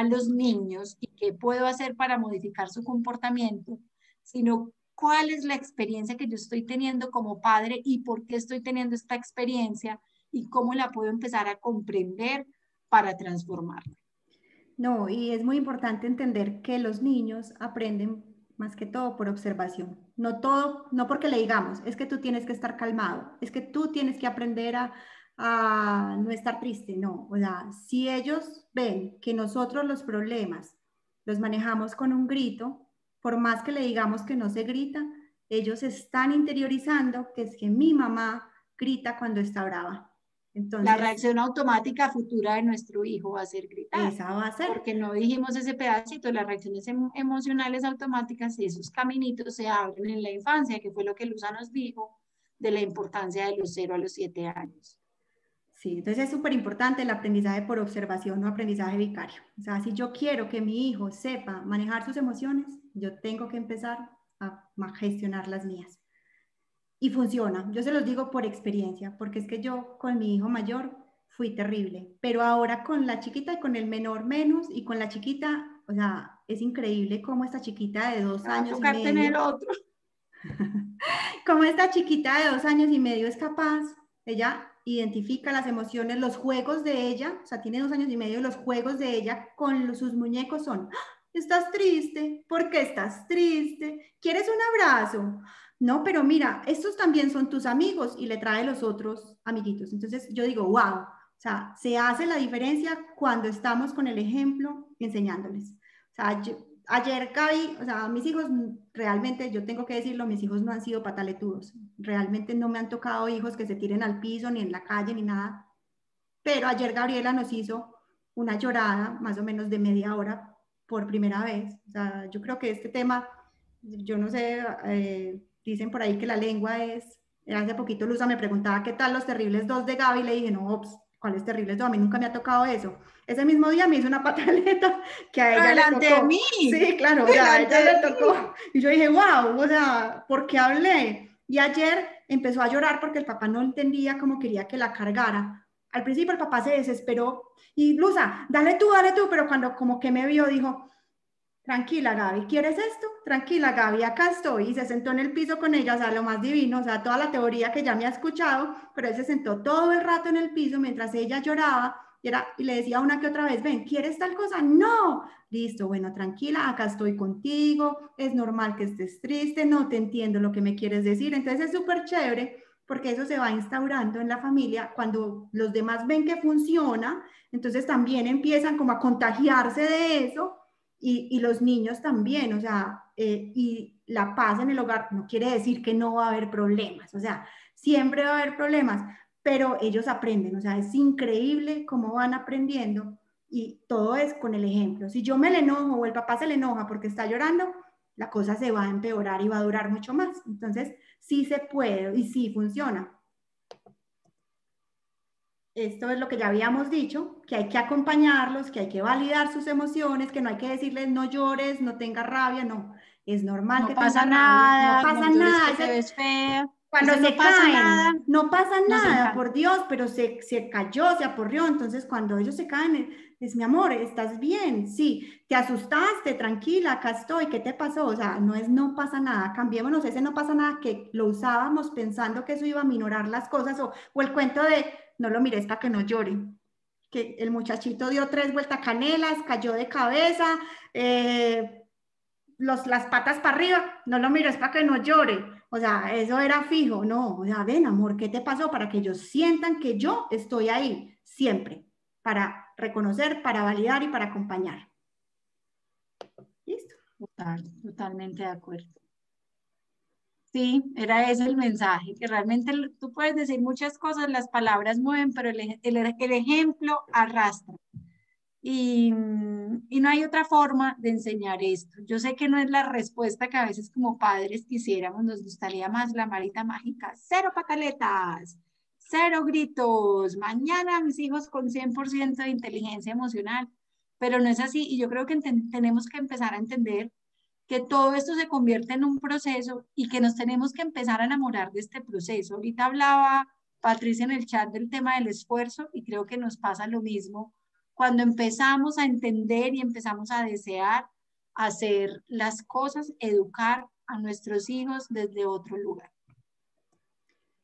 Speaker 2: los niños y qué puedo hacer para modificar su comportamiento, sino cuál es la experiencia que yo estoy teniendo como padre y por qué estoy teniendo esta experiencia y cómo la puedo empezar a comprender para transformarla.
Speaker 1: no, y es muy importante entender que los niños aprenden más que todo por observación. No todo, no porque le digamos, es que tú tienes que estar calmado, es que tú tienes que aprender a no estar triste, no. O sea, si ellos ven que nosotros los problemas los manejamos con un grito, por más que le digamos que no se grita, ellos están interiorizando que es que mi mamá grita cuando está brava.
Speaker 2: La
Speaker 1: Entonces,
Speaker 2: reacción automática futura de nuestro hijo va a ser gritar,
Speaker 1: esa va a ser.
Speaker 2: porque no dijimos ese pedacito, las reacciones emocionales automáticas y esos caminitos se abren en la infancia, que fue lo que Luza nos dijo de la importancia de los 0 a los 7 años.
Speaker 1: Sí, entonces es súper importante el aprendizaje por observación o aprendizaje vicario. O sea, si yo quiero que mi hijo sepa manejar sus emociones, yo tengo que empezar a gestionar las mías. Y funciona, yo se los digo por experiencia, porque es que yo con mi hijo mayor fui terrible, pero ahora con la chiquita y con el menor menos, y con la chiquita, o sea, es increíble cómo esta chiquita de 2 años y
Speaker 2: Tocar tener
Speaker 1: medio,
Speaker 2: otro.
Speaker 1: cómo esta chiquita de 2 años y medio es capaz, ella identifica las emociones, los juegos de ella, o sea, tiene 2 años y medio, los juegos de ella con sus muñecos son, ¿estás triste? ¿Por qué estás triste? ¿Quieres un abrazo? No, pero mira, estos también son tus amigos y le trae los otros amiguitos. Entonces yo digo, wow, o sea, se hace la diferencia cuando estamos con el ejemplo enseñándoles. O sea, ayer Gaby, o sea, mis hijos realmente, yo tengo que decirlo, mis hijos no han sido pataletudos. Realmente no me han tocado hijos que se tiren al piso, ni en la calle, ni nada. Pero ayer Gabriela nos hizo una llorada, más o menos de media hora, por primera vez. O sea, yo creo que este tema, yo no sé, dicen por ahí que la lengua es, hace poquito Luza me preguntaba qué tal los terribles dos de Gaby, le dije, no, ¿cuáles terribles dos? A mí nunca me ha tocado eso. Ese mismo día me hizo una pataleta que a ella le
Speaker 2: Delante de
Speaker 1: tocó.
Speaker 2: mí.
Speaker 1: Sí, claro, o sea, a ella le tocó. Y yo dije, wow, o sea, ¿por qué hablé? Y ayer empezó a llorar porque el papá no entendía cómo quería que la cargara. Al principio el papá se desesperó y Luza, dale tú, pero cuando como que me vio dijo, tranquila Gaby, ¿quieres esto? Tranquila Gaby, acá estoy. Y se sentó en el piso con ella, o sea, lo más divino, o sea, toda la teoría que ya me ha escuchado, pero él se sentó todo el rato en el piso mientras ella lloraba y le decía una que otra vez, ven, ¿quieres tal cosa? No, listo, bueno, tranquila, acá estoy contigo, es normal que estés triste, no te entiendo lo que me quieres decir. Entonces es súper chévere porque eso se va instaurando en la familia cuando los demás ven que funciona, entonces también empiezan como a contagiarse de eso y los niños también, o sea, y la paz en el hogar no quiere decir que no va a haber problemas, o sea, siempre va a haber problemas, pero ellos aprenden, o sea, es increíble cómo van aprendiendo y todo es con el ejemplo. Si yo me le enojo o el papá se le enoja porque está llorando, la cosa se va a empeorar y va a durar mucho más. Entonces, sí se puede y sí funciona. Esto es lo que ya habíamos dicho, que hay que acompañarlos, que hay que validar sus emociones, que no hay que decirles no llores, no tengas rabia, no. Es normal
Speaker 2: No
Speaker 1: que tenga
Speaker 2: pasa
Speaker 1: rabia, no
Speaker 2: nada,
Speaker 1: pasa
Speaker 2: no llores
Speaker 1: nada.
Speaker 2: que te ves fea.
Speaker 1: Cuando
Speaker 2: Ese no
Speaker 1: se
Speaker 2: pasa nada,
Speaker 1: caen, no pasa
Speaker 2: nos
Speaker 1: nada,
Speaker 2: encanta.
Speaker 1: por Dios, pero se cayó, se aporrió. Entonces, cuando ellos se caen, es mi amor, ¿estás bien? Sí, te asustaste, tranquila, acá estoy, ¿qué te pasó? O sea, no es no pasa nada, cambiémonos ese no pasa nada que lo usábamos pensando que eso iba a minorar las cosas o el cuento de no lo mires para que no llore. Que el muchachito dio 3 vueltas canelas, cayó de cabeza, las patas para arriba, no lo mires para que no llore. O sea, eso era fijo, no. O sea, ven, amor, ¿qué te pasó? Para que ellos sientan que yo estoy ahí siempre, para reconocer, para validar y para acompañar. Listo.
Speaker 2: Totalmente de acuerdo. Sí, era ese el mensaje, que realmente tú puedes decir muchas cosas, las palabras mueven, pero el ejemplo arrastra. Y no hay otra forma de enseñar esto. Yo sé que no es la respuesta que a veces como padres quisiéramos, nos gustaría más la varita mágica, cero pataletas, cero gritos, mañana mis hijos con 100% de inteligencia emocional, pero no es así y yo creo que tenemos que empezar a entender que todo esto se convierte en un proceso y que nos tenemos que empezar a enamorar de este proceso. Ahorita hablaba Patricia en el chat del tema del esfuerzo y creo que nos pasa lo mismo cuando empezamos a entender y empezamos a desear hacer las cosas, educar a nuestros hijos desde otro lugar.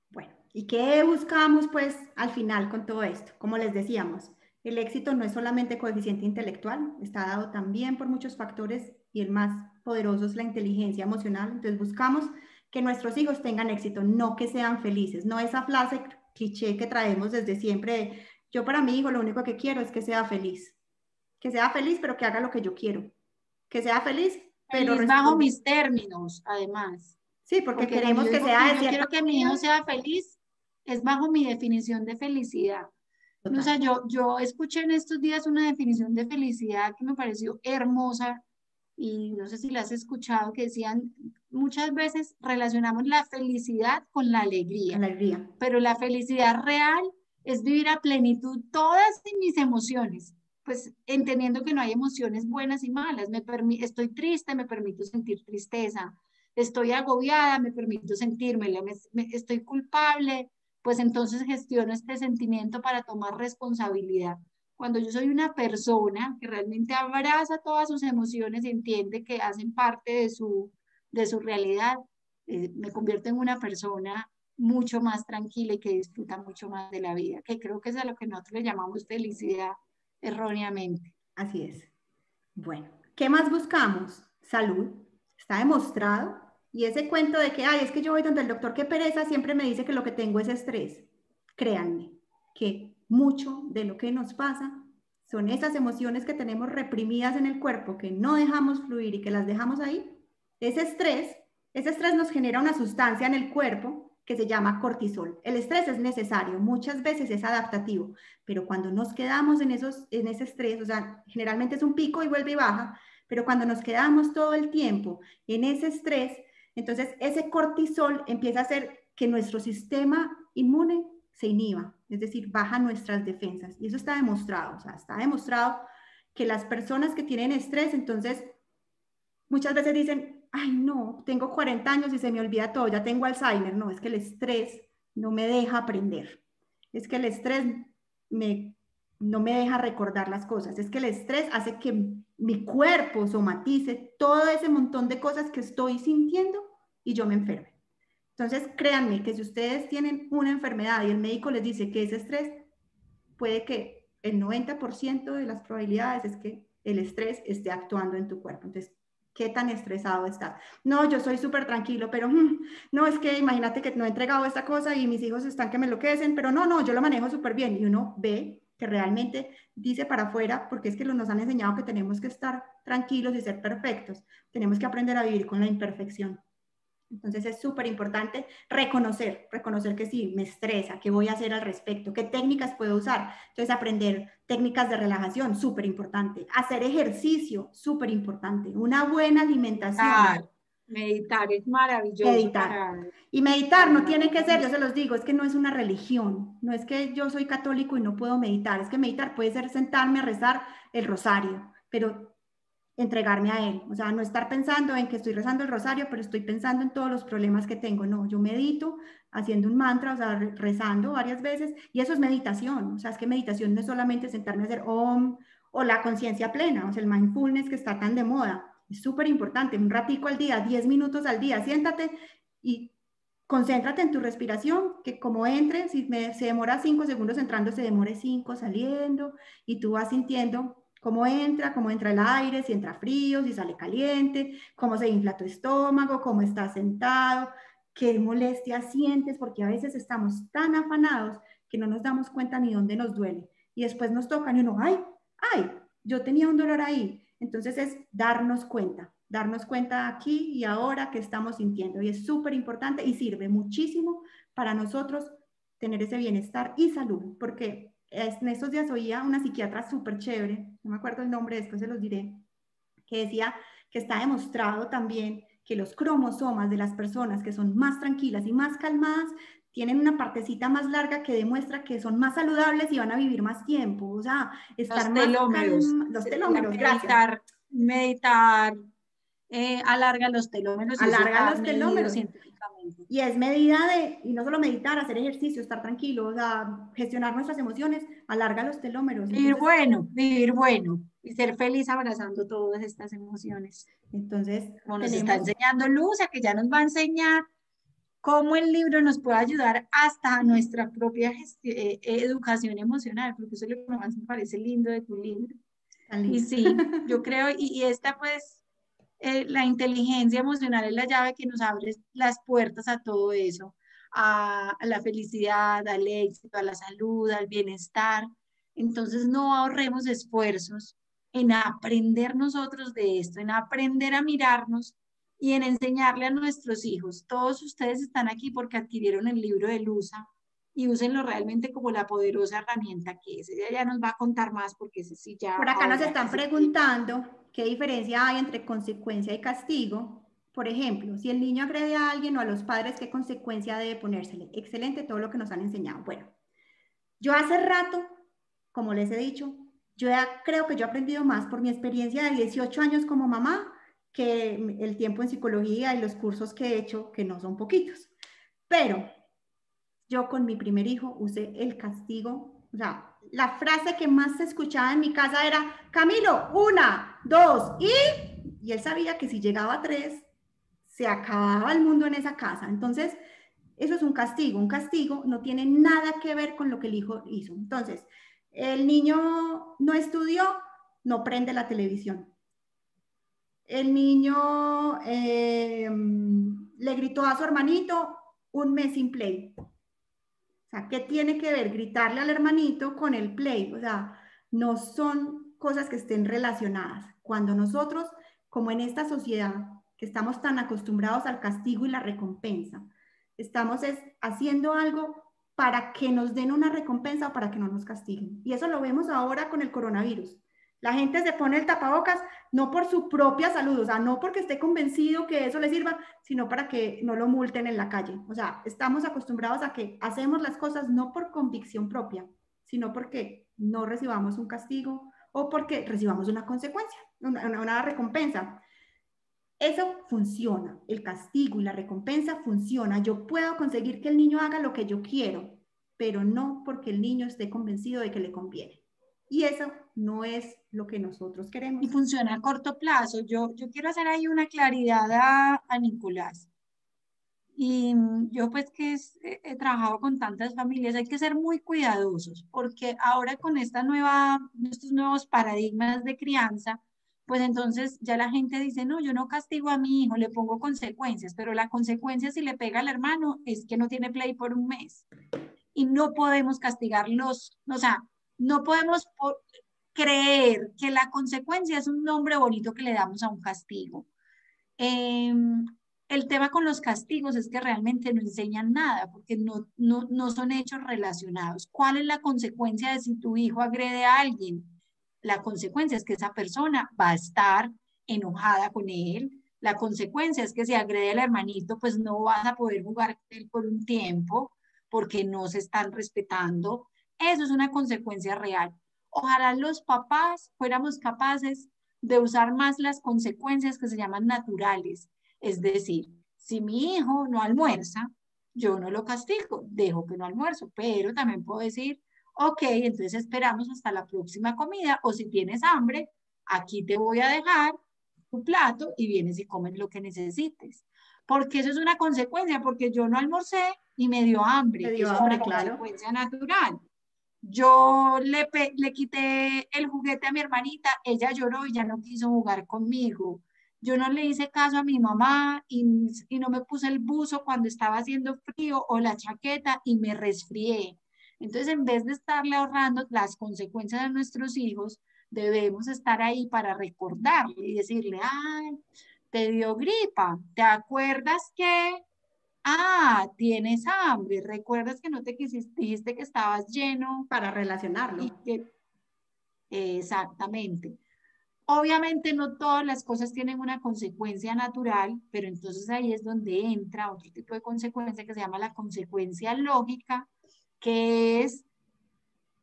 Speaker 1: Bueno, ¿y qué buscamos pues al final con todo esto? Como les decíamos, El éxito no es solamente coeficiente intelectual, está dado también por muchos factores y el más poderoso es la inteligencia emocional. Entonces buscamos que nuestros hijos tengan éxito, no que sean felices, no esa frase cliché que traemos desde siempre de, yo para mi hijo lo único que quiero es que sea feliz pero que haga lo que yo quiero, que sea feliz pero
Speaker 2: Feliz bajo mis términos, además.
Speaker 1: sí, porque
Speaker 2: Porque cuando
Speaker 1: queremos
Speaker 2: yo
Speaker 1: que
Speaker 2: digo
Speaker 1: sea
Speaker 2: que
Speaker 1: de
Speaker 2: yo
Speaker 1: cierta
Speaker 2: quiero que mi hijo
Speaker 1: manera.
Speaker 2: sea feliz, es bajo mi definición de felicidad. O
Speaker 1: Total.
Speaker 2: sea, yo escuché en estos días una definición de felicidad que me pareció hermosa y no sé si la has escuchado, que decían, muchas veces relacionamos la felicidad con la alegría,
Speaker 1: Alegría.
Speaker 2: pero la felicidad real es vivir a plenitud todas mis emociones, pues entendiendo que no hay emociones buenas y malas. Estoy triste, me permito sentir tristeza. Estoy agobiada, me permito sentírmela. Estoy culpable, pues entonces gestiono este sentimiento para tomar responsabilidad. Cuando yo soy una persona que realmente abraza todas sus emociones y entiende que hacen parte de su realidad, me convierto en una persona mucho más tranquila y que disfruta mucho más de la vida, que creo que es a lo que nosotros le llamamos felicidad erróneamente.
Speaker 1: Así es. Bueno, ¿qué más buscamos? Salud. Está demostrado. Y ese cuento de que, ay, es que yo voy donde el doctor, qué pereza, siempre me dice que lo que tengo es estrés. Créanme que mucho de lo que nos pasa son esas emociones que tenemos reprimidas en el cuerpo, que no dejamos fluir y que las dejamos ahí. Ese estrés nos genera una sustancia en el cuerpo que se llama cortisol. El estrés es necesario, muchas veces es adaptativo, pero cuando nos quedamos en ese estrés, o sea, generalmente es un pico y vuelve y baja, pero cuando nos quedamos todo el tiempo en ese estrés, entonces ese cortisol empieza a hacer que nuestro sistema inmune se inhiba, es decir, baja nuestras defensas. Y eso está demostrado, o sea, está demostrado que las personas que tienen estrés, entonces, muchas veces dicen, ay, no, tengo 40 años y se me olvida todo, ya tengo Alzheimer. No, es que el estrés no me deja aprender. Es que el estrés no me deja recordar las cosas. Es que el estrés hace que mi cuerpo somatice todo ese montón de cosas que estoy sintiendo y yo me enferme. Entonces, créanme que si ustedes tienen una enfermedad y el médico les dice que es estrés, puede que el 90% de las probabilidades es que el estrés esté actuando en tu cuerpo. Entonces, ¿qué tan estresado estás? No, yo soy súper tranquilo, pero no, es que imagínate que no he entregado esta cosa y mis hijos están que me enloquecen, pero no, yo lo manejo súper bien. Y uno ve que realmente dice para afuera, porque es que nos han enseñado que tenemos que estar tranquilos y ser perfectos. Tenemos que aprender a vivir con la imperfección. Entonces es súper importante reconocer que sí, me estresa, qué voy a hacer al respecto, qué técnicas puedo usar. Entonces aprender técnicas de relajación, súper importante. Hacer ejercicio, súper importante. Una buena alimentación.
Speaker 2: Meditar es maravilloso
Speaker 1: Meditar. Y meditar
Speaker 2: para
Speaker 1: no
Speaker 2: la
Speaker 1: tiene que ser, yo se
Speaker 2: mente.
Speaker 1: los digo, es que no es una religión, no es que yo soy católico y no puedo meditar, es que meditar puede ser sentarme a rezar el rosario, pero entregarme a él, o sea, no estar pensando en que estoy rezando el rosario, pero estoy pensando en todos los problemas que tengo, no, yo medito haciendo un mantra, o sea, rezando varias veces, y eso es meditación, o sea, es que meditación no es solamente sentarme a hacer om o la conciencia plena, o sea, el mindfulness que está tan de moda, es súper importante, un ratico al día, 10 minutos al día, siéntate y concéntrate en tu respiración, que como entre, si se demora 5 segundos entrando, se demore 5 saliendo, y tú vas sintiendo cómo entra el aire, si entra frío, si sale caliente, cómo se infla tu estómago, cómo estás sentado, qué molestia sientes, porque a veces estamos tan afanados que no nos damos cuenta ni dónde nos duele. Y después nos tocan y uno, ay, yo tenía un dolor ahí. Entonces es darnos cuenta aquí y ahora que estamos sintiendo. Y es súper importante y sirve muchísimo para nosotros tener ese bienestar y salud, porque en estos días oía una psiquiatra súper chévere, no me acuerdo el nombre, después se los diré, que decía que está demostrado también que los cromosomas de las personas que son más tranquilas y más calmadas tienen una partecita más larga que demuestra que son más saludables y van a vivir más tiempo, o sea, estar
Speaker 2: Los
Speaker 1: más
Speaker 2: telómeros.
Speaker 1: calma, los telómeros, gracias,
Speaker 2: Meditar alarga los telómeros y eso
Speaker 1: alarga
Speaker 2: está
Speaker 1: los
Speaker 2: medido
Speaker 1: telómeros.
Speaker 2: científicamente.
Speaker 1: Y es medida de, y no solo meditar, hacer ejercicio, estar tranquilo, o sea, gestionar nuestras emociones, alarga los telómeros. Entonces,
Speaker 2: Vivir bueno y ser feliz abrazando todas estas emociones.
Speaker 1: entonces
Speaker 2: Como nos está
Speaker 1: tenemos,
Speaker 2: enseñando Luz, a que ya nos va a enseñar cómo el libro nos puede ayudar hasta a nuestra propia educación emocional, porque eso es lo que más me parece lindo de tu libro. Y sí, yo creo, y esta pues, la inteligencia emocional es la llave que nos abre las puertas a todo eso, a la felicidad, al éxito, a la salud, al bienestar. Entonces no ahorremos esfuerzos en aprender nosotros de esto, en aprender a mirarnos y en enseñarle a nuestros hijos. Todos ustedes están aquí porque adquirieron el libro de Luza y úsenlo realmente como la poderosa herramienta que es. Ella ya nos va a contar más porque ese sí ya
Speaker 1: Por acá nos
Speaker 2: ahora
Speaker 1: están
Speaker 2: es el...
Speaker 1: preguntando qué diferencia hay entre consecuencia y castigo. Por ejemplo, si el niño agrede a alguien o a los padres, ¿qué consecuencia debe ponérsele? Excelente todo lo que nos han enseñado. Bueno, yo hace rato, como les he dicho, yo ya creo que yo he aprendido más por mi experiencia de 18 años como mamá que el tiempo en psicología y los cursos que he hecho, que no son poquitos. Pero yo con mi primer hijo usé el castigo, o sea, la frase que más se escuchaba en mi casa era, Camilo, 1, 2, y él sabía que si llegaba a 3, se acababa el mundo en esa casa. Entonces, eso es un castigo no tiene nada que ver con lo que el hijo hizo. Entonces, el niño no estudió, no prende la televisión. El niño le gritó a su hermanito 1 mes sin play. O sea, ¿qué tiene que ver gritarle al hermanito con el play? O sea, no son cosas que estén relacionadas. Cuando nosotros, como en esta sociedad, que estamos tan acostumbrados al castigo y la recompensa, estamos haciendo algo para que nos den una recompensa o para que no nos castiguen. Y eso lo vemos ahora con el coronavirus. La gente se pone el tapabocas no por su propia salud, o sea, no porque esté convencido que eso le sirva, sino para que no lo multen en la calle. O sea, estamos acostumbrados a que hacemos las cosas no por convicción propia, sino porque no recibamos un castigo o porque recibamos una consecuencia, una recompensa. Eso funciona, el castigo y la recompensa funciona. Yo puedo conseguir que el niño haga lo que yo quiero, pero no porque el niño esté convencido de que le conviene. Y eso no es lo que nosotros queremos.
Speaker 2: Y funciona a corto plazo. Yo quiero hacer ahí una claridad a Nicolás. Y yo pues que he trabajado con tantas familias, hay que ser muy cuidadosos, porque ahora con estos nuevos paradigmas de crianza, pues entonces ya la gente dice, no, yo no castigo a mi hijo, le pongo consecuencias, pero la consecuencia si le pega al hermano es que no tiene play por 1 mes. Y no podemos castigarlos, o sea, no podemos creer que la consecuencia es un nombre bonito que le damos a un castigo. El tema con los castigos es que realmente no enseñan nada, porque no son hechos relacionados. ¿Cuál es la consecuencia de si tu hijo agrede a alguien? La consecuencia es que esa persona va a estar enojada con él. La consecuencia es que si agrede al hermanito, pues no vas a poder jugar con él por un tiempo, porque no se están respetando. Eso es una consecuencia real. Ojalá los papás fuéramos capaces de usar más las consecuencias que se llaman naturales. Es decir, si mi hijo no almuerza, yo no lo castigo, dejo que no almuerzo, pero también puedo decir, ok, entonces esperamos hasta la próxima comida, o si tienes hambre, aquí te voy a dejar tu plato y vienes y comes lo que necesites. Porque eso es una consecuencia, porque yo no almorcé y me dio hambre.
Speaker 1: Le dio
Speaker 2: Eso es
Speaker 1: hambre,
Speaker 2: una
Speaker 1: claro.
Speaker 2: consecuencia natural. Yo le quité el juguete a mi hermanita, ella lloró y ya no quiso jugar conmigo. Yo no le hice caso a mi mamá y no me puse el buzo cuando estaba haciendo frío o la chaqueta y me resfrié. Entonces, en vez de estarle ahorrando las consecuencias a nuestros hijos, debemos estar ahí para recordarle y decirle, ay, te dio gripa, ¿te acuerdas que tienes hambre? ¿Recuerdas que no te quisiste, dijiste que estabas lleno?
Speaker 1: Para relacionarlo.
Speaker 2: Y que, exactamente. Obviamente no todas las cosas tienen una consecuencia natural, pero entonces ahí es donde entra otro tipo de consecuencia que se llama la consecuencia lógica, que es,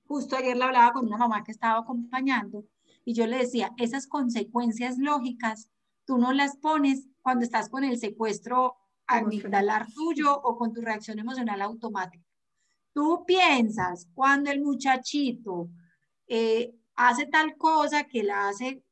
Speaker 2: justo ayer le hablaba con una mamá que estaba acompañando y yo le decía, esas consecuencias lógicas, tú no las pones cuando estás con el secuestro
Speaker 1: Emocional.
Speaker 2: amigdalar tuyo o con tu reacción emocional automática. Tú piensas cuando el muchachito hace tal cosa que la hace,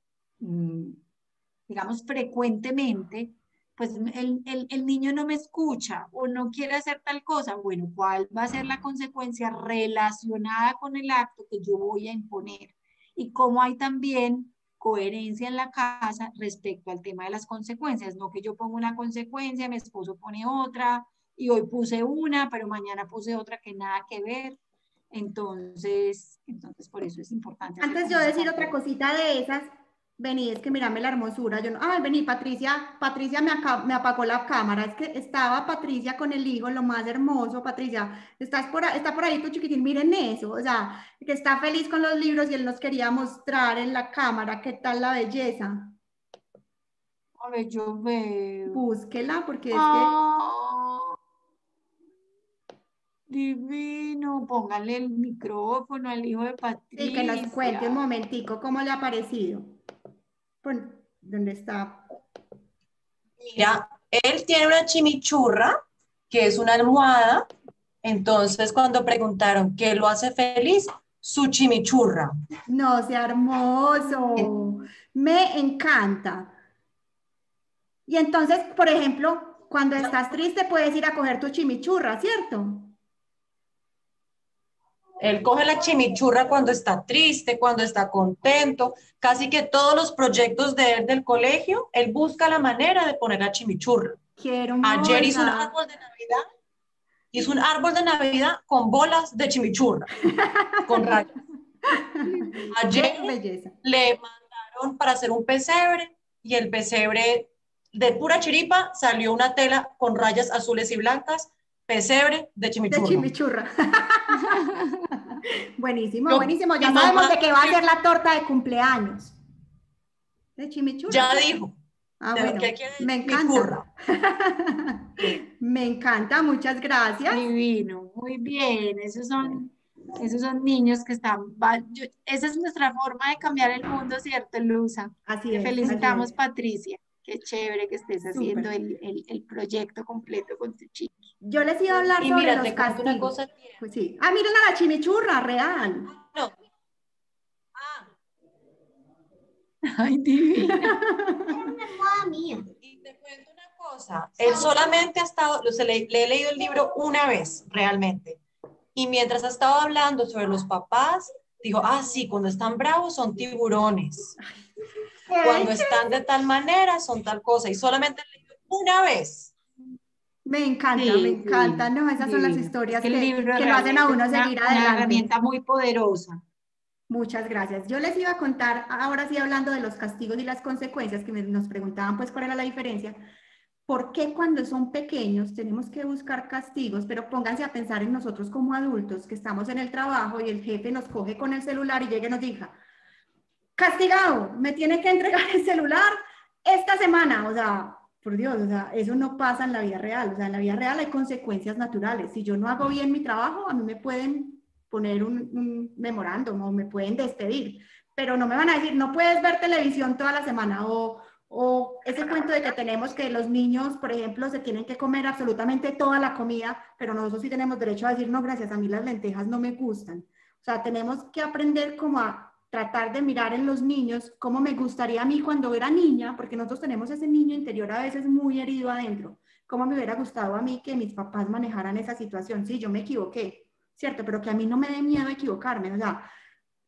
Speaker 2: digamos, frecuentemente, pues el niño no me escucha o no quiere hacer tal cosa. Bueno, ¿cuál va a ser la consecuencia relacionada con el acto que yo voy a imponer? Y cómo hay también coherencia en la casa respecto al tema de las consecuencias, no que yo pongo una consecuencia, mi esposo pone otra, y hoy puse una, pero mañana puse otra que nada que ver. Entonces por eso es importante hacer
Speaker 1: Antes
Speaker 2: como
Speaker 1: yo
Speaker 2: ese
Speaker 1: decir otra
Speaker 2: cambio.
Speaker 1: cosita de esas, vení, es que mírame la hermosura. Yo no, ay, vení, Patricia me apagó la cámara. Es que estaba Patricia con el hijo, lo más hermoso, Patricia. Está por ahí tu chiquitín, miren eso. O sea, que está feliz con los libros y él nos quería mostrar en la cámara qué tal la belleza.
Speaker 2: A ver, yo veo.
Speaker 1: Búsquela, porque es que,
Speaker 2: Ah, divino, póngale el micrófono al hijo de
Speaker 1: sí, que nos
Speaker 2: Patricia.
Speaker 1: cuente un momentico cómo le ha parecido. ¿Dónde está?
Speaker 3: Mira, él tiene una chimichurra, que es una almohada. Entonces, cuando preguntaron qué lo hace feliz, su chimichurra.
Speaker 1: No, sea hermoso. Me encanta. Y entonces, por ejemplo, cuando estás triste puedes ir a coger tu chimichurra, ¿cierto?
Speaker 3: Él coge la chimichurra cuando está triste, cuando está contento. Casi que todos los proyectos de él del colegio, él busca la manera de poner la chimichurra.
Speaker 1: Qué
Speaker 3: Ayer
Speaker 1: hermosa.
Speaker 3: hizo un árbol de Navidad con bolas de chimichurra, con rayas. Ayer
Speaker 1: Qué belleza.
Speaker 3: le mandaron para hacer un pesebre y el pesebre de pura chiripa salió una tela con rayas azules y blancas, pesebre de
Speaker 1: De
Speaker 3: chimichurra.
Speaker 1: chimichurra. Buenísimo,
Speaker 3: Yo,
Speaker 1: buenísimo.
Speaker 3: mi
Speaker 1: Ya sabemos de
Speaker 3: mamá
Speaker 1: qué va a ser la torta de cumpleaños. De chimichurra,
Speaker 3: ya
Speaker 1: ¿cierto?
Speaker 3: dijo,
Speaker 1: Ah,
Speaker 3: ¿qué
Speaker 1: bueno,
Speaker 3: quiere
Speaker 1: me
Speaker 3: chimichurra?
Speaker 1: encanta. Me encanta, muchas gracias.
Speaker 2: Divino, muy bien. Esos son niños que esa es nuestra forma de cambiar el mundo, ¿cierto, Luza?
Speaker 1: Así
Speaker 2: Te
Speaker 1: es, así es.
Speaker 2: felicitamos, Patricia. Qué chévere que estés
Speaker 1: Súper.
Speaker 2: haciendo el proyecto completo con tu chico.
Speaker 1: Yo les iba a hablar
Speaker 3: Y
Speaker 1: sobre
Speaker 3: mira,
Speaker 1: los
Speaker 3: te cuento una
Speaker 1: castigos.
Speaker 3: cosa.
Speaker 1: Pues sí. Ah, miren a la chimichurra, real.
Speaker 3: No. Ah,
Speaker 2: Ay, divina.
Speaker 3: y te cuento una cosa. Él solamente ha estado, le he leído el libro una vez, realmente. Y mientras ha estado hablando sobre los papás, dijo, ah, sí, cuando están bravos son tiburones. Cuando están de tal manera son tal cosa. Y solamente le leído una vez.
Speaker 1: Me encanta, me
Speaker 2: Sí,
Speaker 1: encanta.
Speaker 2: divino,
Speaker 1: No, esas son las
Speaker 2: divino. Es
Speaker 1: historias
Speaker 2: que el libro
Speaker 1: que lo hacen a
Speaker 2: realmente es
Speaker 1: uno seguir
Speaker 2: una
Speaker 1: adelante.
Speaker 2: herramienta muy poderosa.
Speaker 1: Muchas gracias. Yo les iba a contar, ahora sí hablando de los castigos y las consecuencias, que nos preguntaban pues cuál era la diferencia. ¿Por qué cuando son pequeños tenemos que buscar castigos? Pero pónganse a pensar en nosotros como adultos que estamos en el trabajo y el jefe nos coge con el celular y llega y nos diga, castigado, me tiene que entregar el celular esta semana. O sea, por Dios, o sea, eso no pasa en la vida real. O sea, en la vida real hay consecuencias naturales. Si yo no hago bien mi trabajo, a mí me pueden poner un memorándum o me pueden despedir, pero no me van a decir, no puedes ver televisión toda la semana o ese cuento de que tenemos que los niños, por ejemplo, se tienen que comer absolutamente toda la comida, pero nosotros sí tenemos derecho a decir, no, gracias, a mí las lentejas no me gustan. O sea, tenemos que aprender como a tratar de mirar en los niños cómo me gustaría a mí cuando era niña, porque nosotros tenemos ese niño interior a veces muy herido adentro, cómo me hubiera gustado a mí que mis papás manejaran esa situación. Sí, yo me equivoqué, ¿cierto? Pero que a mí no me dé miedo equivocarme, o sea,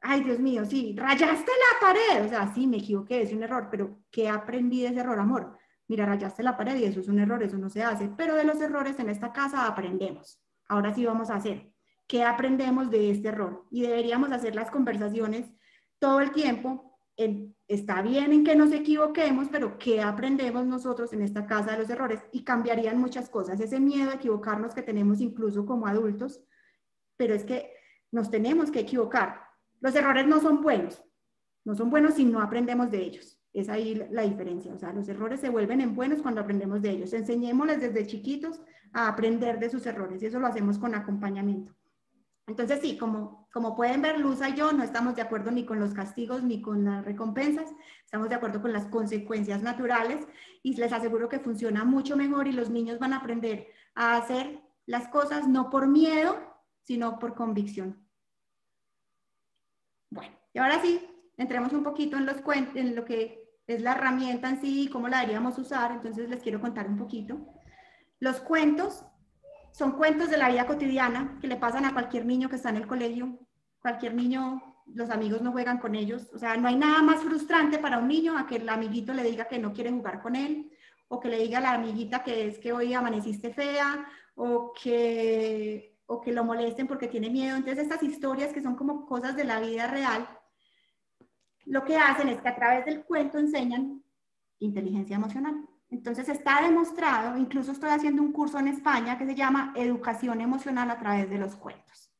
Speaker 1: ay, Dios mío, sí, rayaste la pared, o sea, sí, me equivoqué, es un error, pero ¿qué aprendí de ese error, amor? Mira, rayaste la pared y eso es un error, eso no se hace, pero de los errores en esta casa aprendemos. Ahora sí vamos a hacer. ¿Qué aprendemos de este error? Y deberíamos hacer las conversaciones todo el tiempo. Está bien en que nos equivoquemos, pero ¿qué aprendemos nosotros en esta casa de los errores? Y cambiarían muchas cosas. Ese miedo a equivocarnos que tenemos incluso como adultos, pero es que nos tenemos que equivocar. Los errores no son buenos, no son buenos si no aprendemos de ellos. Es ahí la diferencia. O sea, los errores se vuelven en buenos cuando aprendemos de ellos. Enseñémosles desde chiquitos a aprender de sus errores y eso lo hacemos con acompañamiento. Entonces, sí, como pueden ver, Luz y yo no estamos de acuerdo ni con los castigos ni con las recompensas, estamos de acuerdo con las consecuencias naturales y les aseguro que funciona mucho mejor y los niños van a aprender a hacer las cosas no por miedo, sino por convicción. Bueno, y ahora sí, entremos un poquito en lo que es la herramienta en sí y cómo la deberíamos usar. Entonces les quiero contar un poquito. Los cuentos son cuentos de la vida cotidiana que le pasan a cualquier niño que está en el colegio. Cualquier niño, los amigos no juegan con ellos. O sea, no hay nada más frustrante para un niño a que el amiguito le diga que no quiere jugar con él, o que le diga a la amiguita que es que hoy amaneciste fea, o que lo molesten porque tiene miedo. Entonces estas historias que son como cosas de la vida real, lo que hacen es que a través del cuento enseñan inteligencia emocional. Entonces está demostrado, incluso estoy haciendo un curso en España que se llama Educación Emocional a través de los cuentos.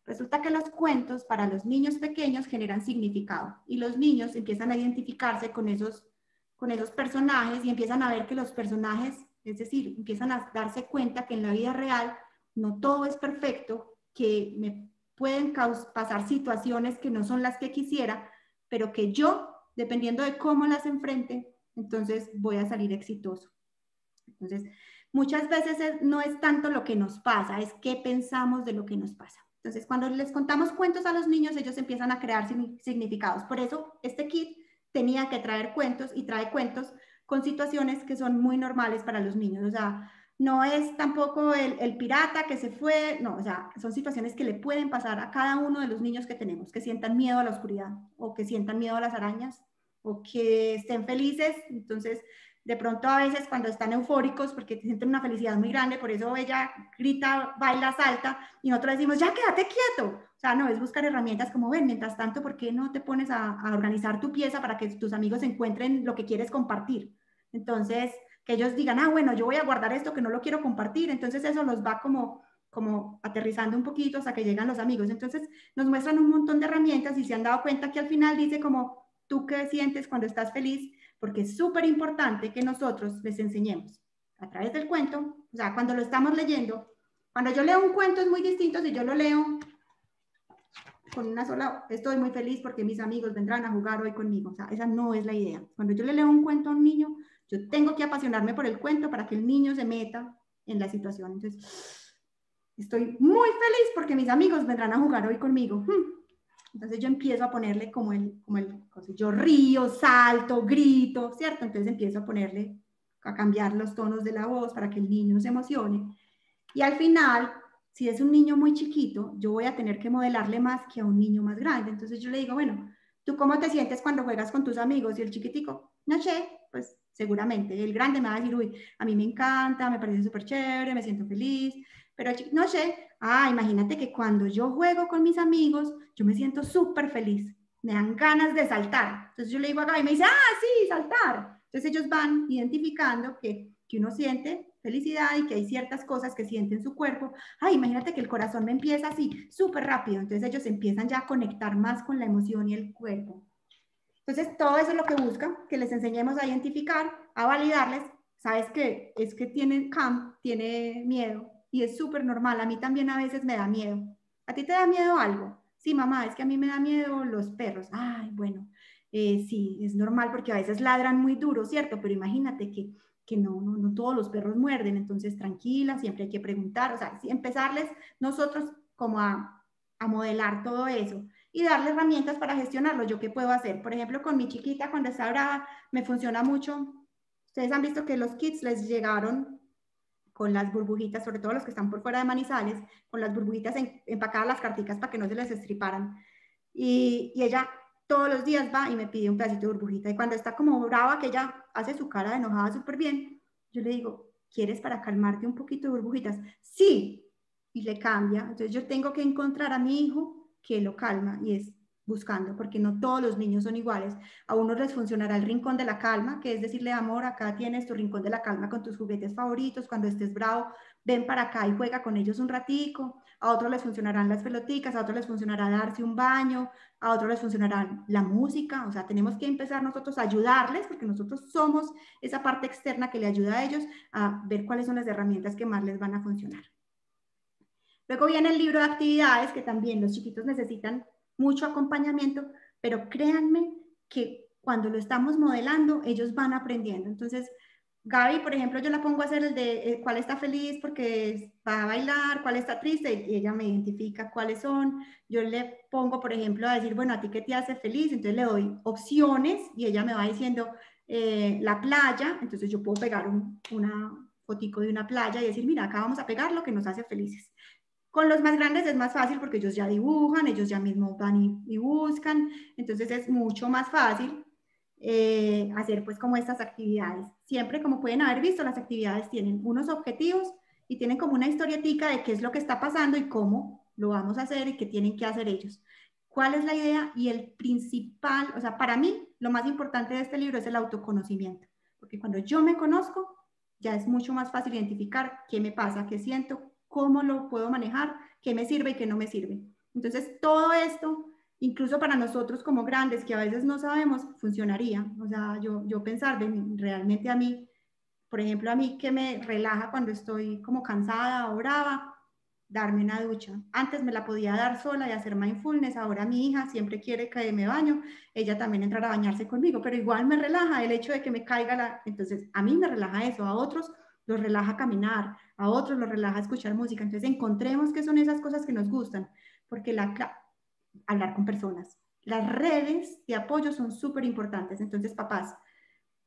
Speaker 1: Resulta que los cuentos para los niños pequeños generan significado y los niños empiezan a identificarse con esos personajes y empiezan a ver que los personajes, es decir, empiezan a darse cuenta que en la vida real no todo es perfecto, que me pueden pasar situaciones que no son las que quisiera, pero que yo, dependiendo de cómo las enfrente, entonces voy a salir exitoso. Entonces, muchas veces no es tanto lo que nos pasa, es qué pensamos de lo que nos pasa. Entonces, cuando les contamos cuentos a los niños, ellos empiezan a crear significados. Por eso, este kit tenía que traer cuentos y trae cuentos con situaciones que son muy normales para los niños. O sea, no es tampoco el pirata que se fue, no, o sea, son situaciones que le pueden pasar a cada uno de los niños que tenemos, que sientan miedo a la oscuridad, o que sientan miedo a las arañas, o que estén felices. Entonces, de pronto a veces cuando están eufóricos, porque sienten una felicidad muy grande, por eso ella grita, baila, salta, y nosotros decimos, ya quédate quieto. O sea, no, es buscar herramientas como, ven, mientras tanto, ¿por qué no te pones a organizar tu pieza para que tus amigos encuentren lo que quieres compartir? Entonces, que ellos digan, ah, bueno, yo voy a guardar esto que no lo quiero compartir. Entonces eso los va como aterrizando un poquito hasta que llegan los amigos. Entonces nos muestran un montón de herramientas y se han dado cuenta que al final dice como, ¿tú qué sientes cuando estás feliz? Porque es súper importante que nosotros les enseñemos a través del cuento, o sea, cuando lo estamos leyendo, cuando yo leo un cuento es muy distinto si yo lo leo con una sola, estoy muy feliz porque mis amigos vendrán a jugar hoy conmigo. O sea, esa no es la idea. Cuando yo le leo un cuento a un niño, yo tengo que apasionarme por el cuento para que el niño se meta en la situación. Entonces, estoy muy feliz porque mis amigos vendrán a jugar hoy conmigo. Entonces yo empiezo a ponerle yo río, salto, grito, ¿cierto? Entonces empiezo a cambiar los tonos de la voz para que el niño se emocione. Y al final, si es un niño muy chiquito, yo voy a tener que modelarle más que a un niño más grande. Entonces yo le digo, bueno, ¿tú cómo te sientes cuando juegas con tus amigos? Y el chiquitico, no sé, pues seguramente. El grande me va a decir, uy, a mí me encanta, me parece súper chévere, me siento feliz. Pero no sé, imagínate que cuando yo juego con mis amigos, yo me siento súper feliz. Me dan ganas de saltar. Entonces yo le digo a Gaby y me dice, sí, saltar. Entonces ellos van identificando que uno siente felicidad y que hay ciertas cosas que siente en su cuerpo. Imagínate que el corazón me empieza así, súper rápido. Entonces ellos empiezan ya a conectar más con la emoción y el cuerpo. Entonces todo eso es lo que busca, que les enseñemos a identificar, a validarles. Sabes que es que tiene miedo y es súper normal. A mí también a veces me da miedo. ¿A ti te da miedo algo? Sí, mamá, es que a mí me da miedo los perros. Bueno, sí, es normal porque a veces ladran muy duro, ¿cierto? Pero imagínate que no todos los perros muerden, entonces tranquila, siempre hay que preguntar, o sea, empezarles nosotros como a modelar todo eso y darle herramientas para gestionarlo. ¿Yo qué puedo hacer? Por ejemplo, con mi chiquita cuando está brava, me funciona mucho. Ustedes han visto que los kits les llegaron con las burbujitas, sobre todo los que están por fuera de Manizales, con las burbujitas empacadas las carticas para que no se les estriparan. Y ella todos los días va y me pide un pedacito de burbujita. Y cuando está como brava, que ella hace su cara de enojada súper bien, yo le digo, ¿quieres para calmarte un poquito de burbujitas? Sí. Y le cambia. Entonces yo tengo que encontrar a mi hijo que lo calma y es buscando, porque no todos los niños son iguales. A unos les funcionará el rincón de la calma, que es decirle, amor, acá tienes tu rincón de la calma con tus juguetes favoritos, cuando estés bravo, ven para acá y juega con ellos un ratico. A otros les funcionarán las peloticas, a otros les funcionará darse un baño, a otros les funcionará la música. O sea, tenemos que empezar nosotros a ayudarles, porque nosotros somos esa parte externa que le ayuda a ellos a ver cuáles son las herramientas que más les van a funcionar. Luego viene el libro de actividades, que también los chiquitos necesitan mucho acompañamiento, pero créanme que cuando lo estamos modelando, ellos van aprendiendo. Entonces, Gaby, por ejemplo, yo la pongo a hacer el de cuál está feliz porque va a bailar, cuál está triste, y ella me identifica cuáles son. Yo le pongo, por ejemplo, a decir, bueno, ¿a ti qué te hace feliz? Entonces le doy opciones y ella me va diciendo la playa, entonces yo puedo pegar una fotico de una playa y decir, mira, acá vamos a pegar lo que nos hace felices. Con los más grandes es más fácil porque ellos ya dibujan, ellos ya mismos van y buscan, entonces es mucho más fácil hacer pues como estas actividades. Siempre, como pueden haber visto, las actividades tienen unos objetivos y tienen como una historietica de qué es lo que está pasando y cómo lo vamos a hacer y qué tienen que hacer ellos. ¿Cuál es la idea? Y el principal, o sea, para mí lo más importante de este libro es el autoconocimiento, porque cuando yo me conozco, ya es mucho más fácil identificar qué me pasa, qué siento, cómo lo puedo manejar, qué me sirve y qué no me sirve. Entonces, todo esto, incluso para nosotros como grandes, que a veces no sabemos, funcionaría. O sea, yo pensar de realmente a mí, por ejemplo, a mí que me relaja cuando estoy como cansada o brava, darme una ducha. Antes me la podía dar sola y hacer mindfulness, ahora mi hija siempre quiere que me baño, ella también entra a bañarse conmigo, pero igual me relaja el hecho de que me caiga la... Entonces, a mí me relaja eso, a otros los relaja caminar, a otros los relaja escuchar música. Entonces, encontremos qué son esas cosas que nos gustan, porque hablar con personas. Las redes de apoyo son súper importantes. Entonces, papás,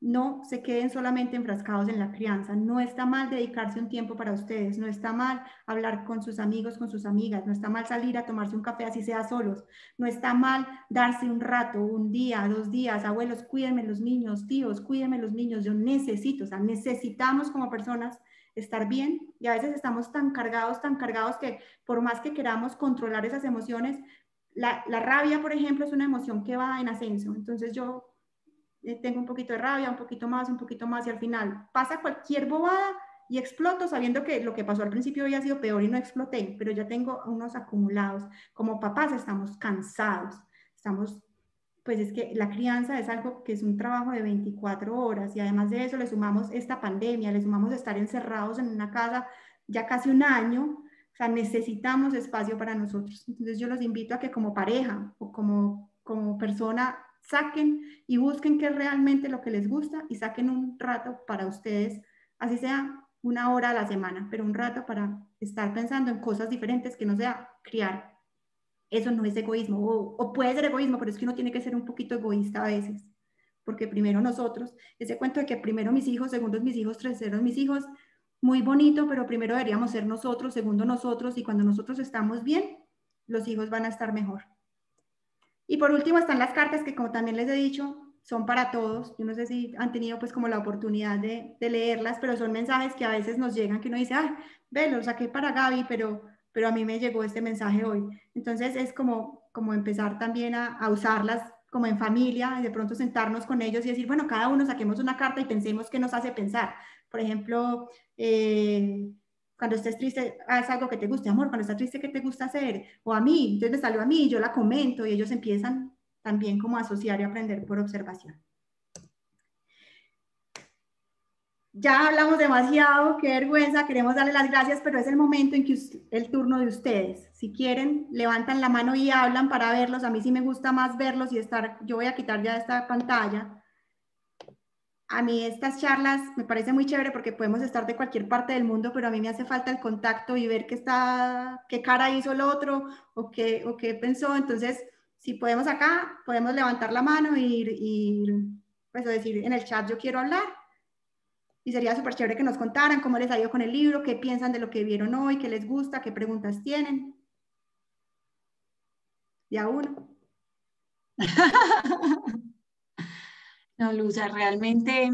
Speaker 1: no se queden solamente enfrascados en la crianza. No está mal dedicarse un tiempo para ustedes, no está mal hablar con sus amigos, con sus amigas, no está mal salir a tomarse un café así sea solos, no está mal darse un rato, un día, 2 días, abuelos, cuídenme los niños, tíos, cuídenme los niños, yo necesito, o sea, necesitamos como personas estar bien y a veces estamos tan cargados que por más que queramos controlar esas emociones, la rabia, por ejemplo, es una emoción que va en ascenso, entonces yo tengo un poquito de rabia, un poquito más y al final pasa cualquier bobada y exploto sabiendo que lo que pasó al principio había sido peor y no exploté, pero ya tengo unos acumulados. Como papás estamos cansados, pues es que la crianza es algo que es un trabajo de 24 horas y además de eso le sumamos esta pandemia, le sumamos estar encerrados en una casa ya casi un año, o sea, necesitamos espacio para nosotros. Entonces yo los invito a que como pareja o como persona saquen y busquen qué es realmente lo que les gusta y saquen un rato para ustedes, así sea 1 hora a la semana, pero un rato para estar pensando en cosas diferentes que no sea criar. Eso no es egoísmo, o puede ser egoísmo, pero es que uno tiene que ser un poquito egoísta a veces, porque primero nosotros, ese cuento de que primero mis hijos, segundo mis hijos, tercero mis hijos, muy bonito, pero primero deberíamos ser nosotros, segundo nosotros, y cuando nosotros estamos bien, los hijos van a estar mejor. Y por último están las cartas que, como también les he dicho, son para todos. Yo no sé si han tenido pues como la oportunidad de leerlas, pero son mensajes que a veces nos llegan que uno dice, ah, ve, lo saqué para Gaby, pero a mí me llegó este mensaje hoy. Entonces es como empezar también a usarlas como en familia, y de pronto sentarnos con ellos y decir, bueno, cada uno saquemos una carta y pensemos qué nos hace pensar. Por ejemplo, cuando estés triste, haz algo que te guste, amor, cuando estás triste, ¿qué te gusta hacer? O a mí, entonces me salió a mí, yo la comento y ellos empiezan también como a asociar y aprender por observación. Ya hablamos demasiado, qué vergüenza, queremos darle las gracias, pero es el momento en que el turno de ustedes. Si quieren, levantan la mano y hablan para verlos. A mí sí me gusta más verlos y estar, yo voy a quitar ya esta pantalla. A mí estas charlas me parece muy chévere porque podemos estar de cualquier parte del mundo, pero a mí me hace falta el contacto y ver qué cara hizo el otro o qué pensó. Entonces, si podemos acá, podemos levantar la mano y pues decir en el chat yo quiero hablar. Y sería súper chévere que nos contaran cómo les ha ido con el libro, qué piensan de lo que vieron hoy, qué les gusta, qué preguntas tienen. Ya uno.
Speaker 2: No, Luza, realmente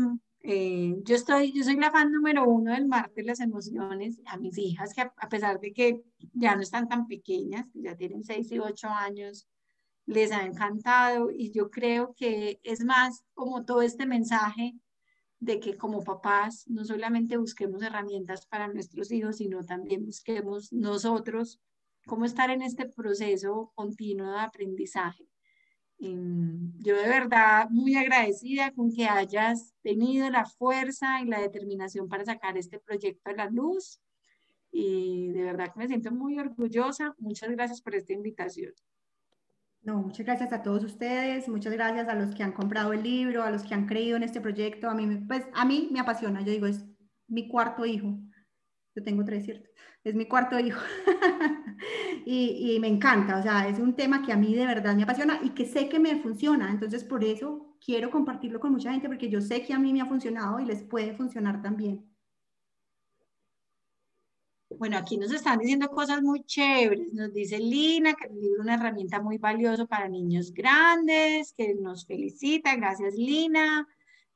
Speaker 2: yo soy la fan número 1 del Mar de las Emociones. A mis hijas, que a pesar de que ya no están tan pequeñas, que ya tienen 6 y 8 años, les ha encantado y yo creo que es más como todo este mensaje de que como papás no solamente busquemos herramientas para nuestros hijos, sino también busquemos nosotros cómo estar en este proceso continuo de aprendizaje. Yo de verdad muy agradecida con que hayas tenido la fuerza y la determinación para sacar este proyecto a la luz y de verdad que me siento muy orgullosa. Muchas gracias por esta invitación.
Speaker 1: No, muchas gracias a todos ustedes, muchas gracias a los que han comprado el libro, a los que han creído en este proyecto. Pues, a mí me apasiona, yo digo, es mi cuarto hijo. Yo tengo 3, ¿cierto? Es mi cuarto hijo. y me encanta, o sea, es un tema que a mí de verdad me apasiona y que sé que me funciona. Entonces, por eso quiero compartirlo con mucha gente, porque yo sé que a mí me ha funcionado y les puede funcionar también.
Speaker 2: Bueno, aquí nos están diciendo cosas muy chéveres. Nos dice Lina que el libro es una herramienta muy valiosa para niños grandes, que nos felicita. Gracias, Lina.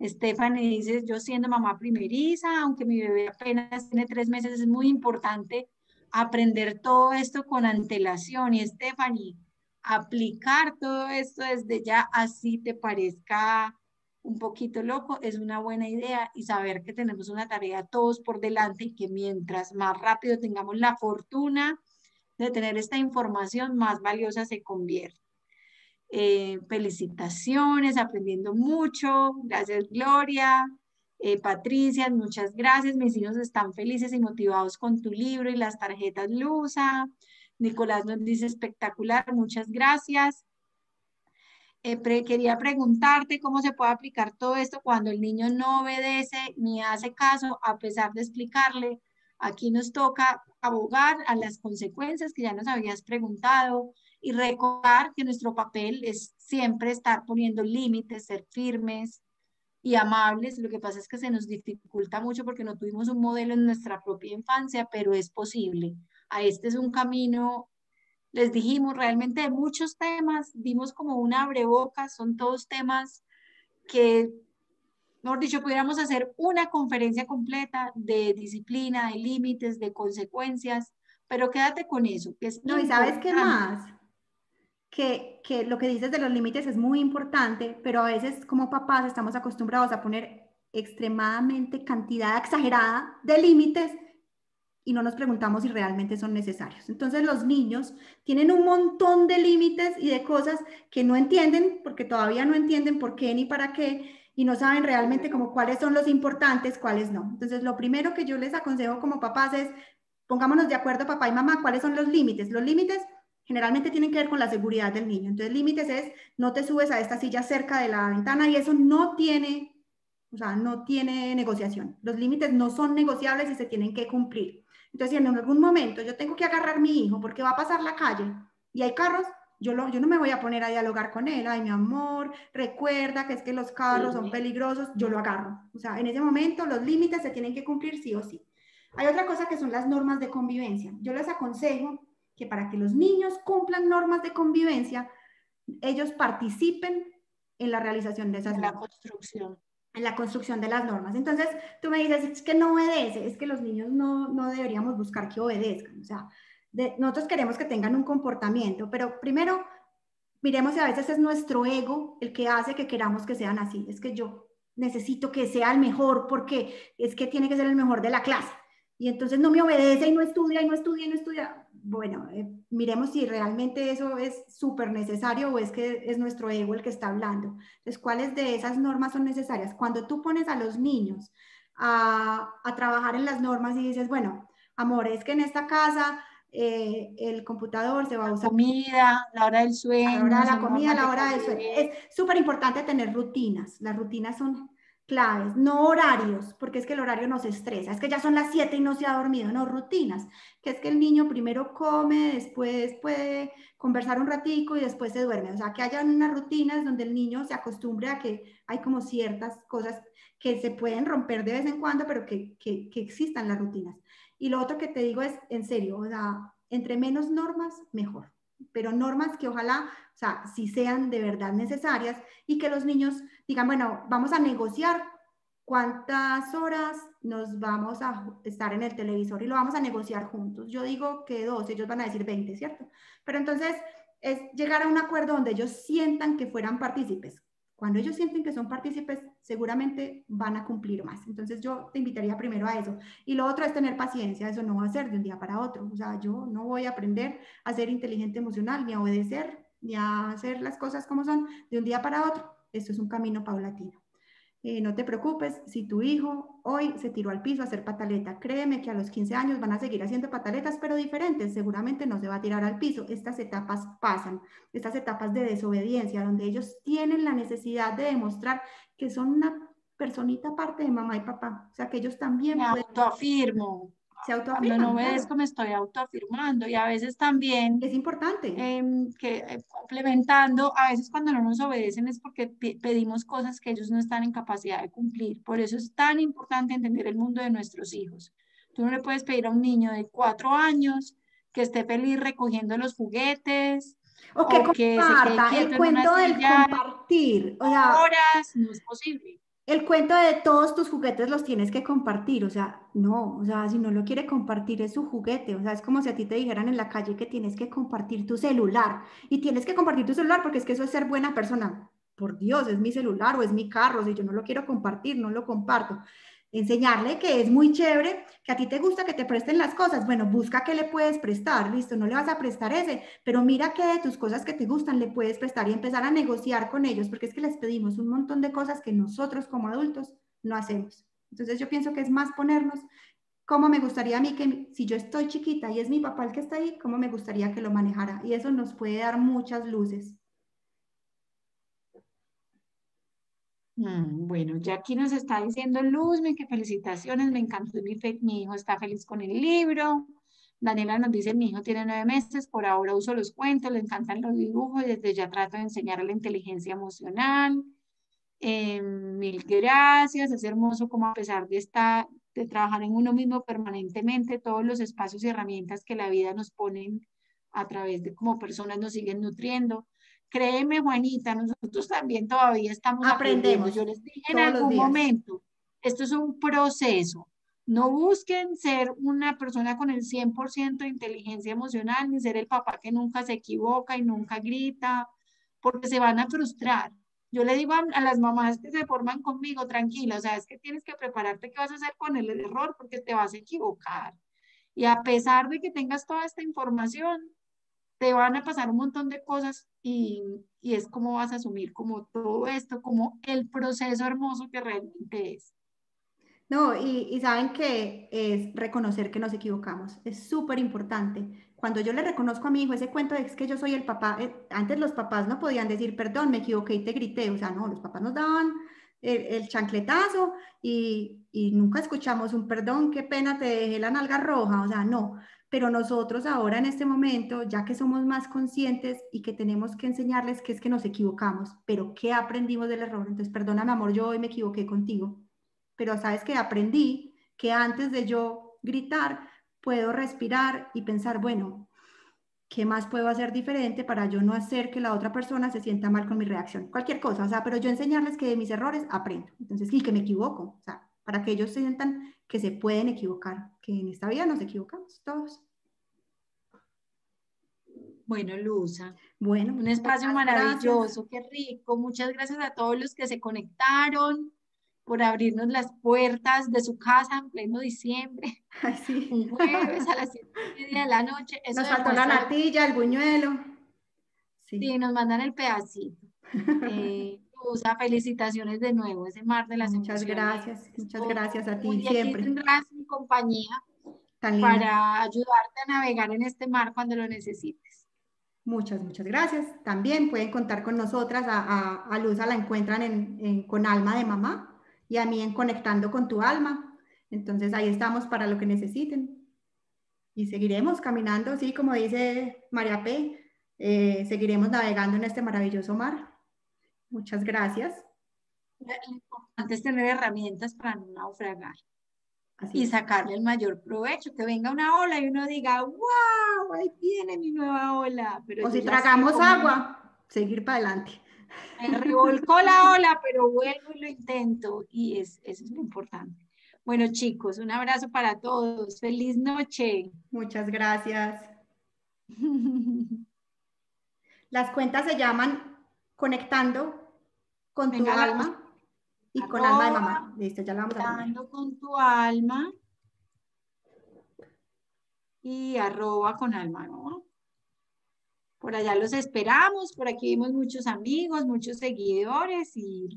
Speaker 2: Stephanie dice, yo siendo mamá primeriza, aunque mi bebé apenas tiene 3 meses, es muy importante aprender todo esto con antelación. Y Stephanie, aplicar todo esto desde ya, así te parezca un poquito loco, es una buena idea, y saber que tenemos una tarea todos por delante y que mientras más rápido tengamos la fortuna de tener esta información, más valiosa se convierte. Felicitaciones, aprendiendo mucho. Gracias, Gloria. Patricia, muchas gracias. Mis hijos están felices y motivados con tu libro y las tarjetas Lusa. Nicolás nos dice espectacular, muchas gracias. Quería preguntarte cómo se puede aplicar todo esto cuando el niño no obedece ni hace caso a pesar de explicarle. Aquí nos toca abogar a las consecuencias que ya nos habías preguntado y recordar que nuestro papel es siempre estar poniendo límites, ser firmes y amables. Lo que pasa es que se nos dificulta mucho porque no tuvimos un modelo en nuestra propia infancia, pero es posible. A este es un camino. Les dijimos realmente de muchos temas, dimos como un abrebocas, son todos temas que, mejor dicho, pudiéramos hacer una conferencia completa de disciplina, de límites, de consecuencias, pero quédate con eso, que es
Speaker 1: No, y ¿sabes qué
Speaker 2: importante.
Speaker 1: más? Que lo que dices de los límites es muy importante, pero a veces como papás estamos acostumbrados a poner extremadamente cantidad exagerada de límites y no nos preguntamos si realmente son necesarios. Entonces los niños tienen un montón de límites y de cosas que no entienden, porque todavía no entienden por qué ni para qué, y no saben realmente como cuáles son los importantes, cuáles no. Entonces lo primero que yo les aconsejo como papás es, pongámonos de acuerdo papá y mamá, cuáles son los límites. Los límites generalmente tienen que ver con la seguridad del niño. Entonces límites es, no te subes a esta silla cerca de la ventana, y eso no tiene, o sea, no tiene negociación. Los límites no son negociables y se tienen que cumplir. Entonces, si en algún momento yo tengo que agarrar a mi hijo porque va a pasar la calle y hay carros, yo no me voy a poner a dialogar con él. Ay, mi amor, recuerda que es que los carros son peligrosos. Yo lo agarro. O sea, en ese momento los límites se tienen que cumplir sí o sí. Hay otra cosa que son las normas de convivencia. Yo les aconsejo que para que los niños cumplan normas de convivencia, ellos participen en la realización de esas normas.
Speaker 2: La construcción.
Speaker 1: En la construcción de las normas. Entonces, tú me dices, es que no obedece, es que los niños no deberíamos buscar que obedezcan. O sea, nosotros queremos que tengan un comportamiento, pero primero miremos si a veces es nuestro ego el que hace que queramos que sean así. Es que yo necesito que sea el mejor porque es que tiene que ser el mejor de la clase. Y entonces no me obedece y no estudia y no estudia y no estudia. Bueno, miremos si realmente eso es súper necesario o es que es nuestro ego el que está hablando. Entonces, ¿cuáles de esas normas son necesarias? Cuando tú pones a los niños a trabajar en las normas y dices, bueno, amor, es que en esta casa el computador se va a usar.
Speaker 2: Comida, la hora del
Speaker 1: A la hora
Speaker 2: sueño,
Speaker 1: de la
Speaker 2: son
Speaker 1: comida, a
Speaker 2: normas
Speaker 1: la
Speaker 2: de
Speaker 1: hora del sueño.
Speaker 2: convivencia.
Speaker 1: Es súper importante tener rutinas. Las rutinas son claves, no horarios, porque es que el horario nos estresa. Es que ya son las 7 y no se ha dormido. No, rutinas, que es que el niño primero come, después puede conversar un ratico y después se duerme. O sea, que haya unas rutinas donde el niño se acostumbre a que hay como ciertas cosas que se pueden romper de vez en cuando, pero que existan las rutinas. Y lo otro que te digo es, en serio, o sea, entre menos normas, mejor, pero normas que ojalá, o sea, sí sean de verdad necesarias y que los niños digan, bueno, vamos a negociar cuántas horas nos vamos a estar en el televisor y lo vamos a negociar juntos. Yo digo que 2, ellos van a decir 20, ¿cierto? Pero entonces es llegar a un acuerdo donde ellos sientan que fueran partícipes. Cuando ellos sienten que son partícipes, seguramente van a cumplir más. Entonces yo te invitaría primero a eso. Y lo otro es tener paciencia, eso no va a ser de un día para otro. O sea, yo no voy a aprender a ser inteligente emocional, ni a obedecer, ni a hacer las cosas como son de un día para otro. Esto es un camino paulatino. no te preocupes, si tu hijo hoy se tiró al piso a hacer pataleta, créeme que a los 15 años van a seguir haciendo pataletas, pero diferentes, seguramente no se va a tirar al piso. Estas etapas pasan, estas etapas de desobediencia, donde ellos tienen la necesidad de demostrar que son una personita aparte de mamá y papá, o sea, que ellos también
Speaker 2: Me
Speaker 1: pueden,
Speaker 2: autoafirmo.
Speaker 1: se
Speaker 2: Cuando no
Speaker 1: autoafirman,
Speaker 2: obedezco
Speaker 1: claro,
Speaker 2: me estoy autoafirmando y a veces también
Speaker 1: es importante.
Speaker 2: complementando, a veces cuando no nos obedecen es porque pedimos cosas que ellos no están en capacidad de cumplir. Por eso es tan importante entender el mundo de nuestros hijos. Tú no le puedes pedir a un niño de 4 años que esté feliz recogiendo los juguetes
Speaker 1: O que
Speaker 2: o que se quede
Speaker 1: comparta, el
Speaker 2: quieto en una
Speaker 1: cuento del
Speaker 2: silla
Speaker 1: compartir, o sea,
Speaker 2: horas, no es posible.
Speaker 1: el cuento de todos tus juguetes los tienes que compartir, o sea, no, o sea, si no lo quiere compartir es su juguete, o sea, es como si a ti te dijeran en la calle que tienes que compartir tu celular y tienes que compartir tu celular porque es que eso es ser buena persona. Por Dios, es mi celular o es mi carro, si yo no lo quiero compartir, no lo comparto. Enseñarle que es muy chévere, que a ti te gusta que te presten las cosas. Bueno, busca qué le puedes prestar, listo, no le vas a prestar ese, pero mira qué de tus cosas que te gustan le puedes prestar y empezar a negociar con ellos, porque es que les pedimos un montón de cosas que nosotros como adultos no hacemos. Entonces yo pienso que es más ponernos cómo me gustaría a mí que si yo estoy chiquita y es mi papá el que está ahí, cómo me gustaría que lo manejara. Y eso nos puede dar muchas luces.
Speaker 2: Bueno, ya aquí nos está diciendo Luzme que felicitaciones, me encantó, mi hijo está feliz con el libro. Daniela nos dice, mi hijo tiene 9 meses, por ahora uso los cuentos, le encantan los dibujos, desde ya trato de enseñarle la inteligencia emocional. Mil gracias, es hermoso como a pesar de trabajar en uno mismo permanentemente, todos los espacios y herramientas que la vida nos ponen a través de como personas nos siguen nutriendo. Créeme, Juanita, nosotros también todavía estamos aprendiendo.
Speaker 1: Aprendemos
Speaker 2: Yo les dije en
Speaker 1: todos los
Speaker 2: algún
Speaker 1: días.
Speaker 2: momento, esto es un proceso. No busquen ser una persona con el 100% de inteligencia emocional, ni ser el papá que nunca se equivoca y nunca grita, porque se van a frustrar. Yo le digo a las mamás que se forman conmigo, tranquila, o sea, es que tienes que prepararte qué vas a hacer con el error porque te vas a equivocar. Y a pesar de que tengas toda esta información, te van a pasar un montón de cosas y es como vas a asumir como todo esto, como el proceso hermoso que realmente es.
Speaker 1: No, y saben que es reconocer que nos equivocamos. Es súper importante. Cuando yo le reconozco a mi hijo ese cuento de es que yo soy el papá, antes los papás no podían decir, perdón, me equivoqué y te grité. O sea, no, los papás nos daban el chancletazo y nunca escuchamos un perdón, qué pena, te dejé la nalga roja. O sea, no. Pero nosotros ahora en este momento, ya que somos más conscientes y que tenemos que enseñarles que es que nos equivocamos, pero ¿qué aprendimos del error? Entonces, perdóname, amor, yo hoy me equivoqué contigo, pero sabes que aprendí que antes de yo gritar, puedo respirar y pensar, bueno, ¿qué más puedo hacer diferente para yo no hacer que la otra persona se sienta mal con mi reacción? Cualquier cosa, o sea, pero yo enseñarles que de mis errores aprendo. Entonces, y que me equivoco, o sea, para que ellos sientan que se pueden equivocar, que en esta vida nos equivocamos todos.
Speaker 2: Bueno, Luza,
Speaker 1: Bueno,
Speaker 2: un espacio
Speaker 1: muchas gracias.
Speaker 2: maravilloso, qué rico. Muchas gracias a todos los que se conectaron por abrirnos las puertas de su casa en pleno diciembre,
Speaker 1: Ay, sí.
Speaker 2: un jueves a las 7:30 de la noche. Eso
Speaker 1: Nos faltó la
Speaker 2: demuestra lo que
Speaker 1: natilla, el buñuelo.
Speaker 2: sí,
Speaker 1: Sí.
Speaker 2: nos mandan el pedacito. Luza, felicitaciones de nuevo, ese mar de las emociones.
Speaker 1: Muchas
Speaker 2: Esto,
Speaker 1: gracias a ti
Speaker 2: y aquí
Speaker 1: siempre.
Speaker 2: tendrás mi compañía
Speaker 1: Tan linda.
Speaker 2: para ayudarte a navegar en este mar cuando lo necesites.
Speaker 1: Muchas gracias. También pueden contar con nosotras. A Luza la encuentran con Alma de Mamá y a mí en Conectando con tu Alma. Entonces ahí estamos para lo que necesiten. Y seguiremos caminando, sí, como dice María P. Seguiremos navegando en este maravilloso mar. Muchas gracias.
Speaker 2: Lo importante es tener herramientas para no naufragar
Speaker 1: Así
Speaker 2: y
Speaker 1: es.
Speaker 2: sacarle el mayor provecho, que venga una ola y uno diga, wow, ahí viene mi nueva ola, pero
Speaker 1: O
Speaker 2: yo
Speaker 1: si
Speaker 2: ya sé
Speaker 1: tragamos
Speaker 2: cómo
Speaker 1: agua, seguir para adelante.
Speaker 2: me revolcó la ola, pero vuelvo y lo intento y eso es lo importante. Bueno, chicos, un abrazo para todos. Feliz noche.
Speaker 1: Muchas gracias. Las cuentas se llaman Conectando con tu
Speaker 2: Venga,
Speaker 1: alma y con alma de
Speaker 2: arroba,
Speaker 1: mamá. Listo, ya la vamos a poner.
Speaker 2: dando con tu alma y arroba con alma, ¿no? Por allá los esperamos, por aquí vimos muchos amigos, muchos seguidores y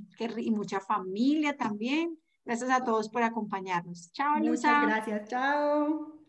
Speaker 2: mucha familia también. Gracias a todos por acompañarnos. Chao,
Speaker 1: Muchas
Speaker 2: Luisa.
Speaker 1: gracias, chao.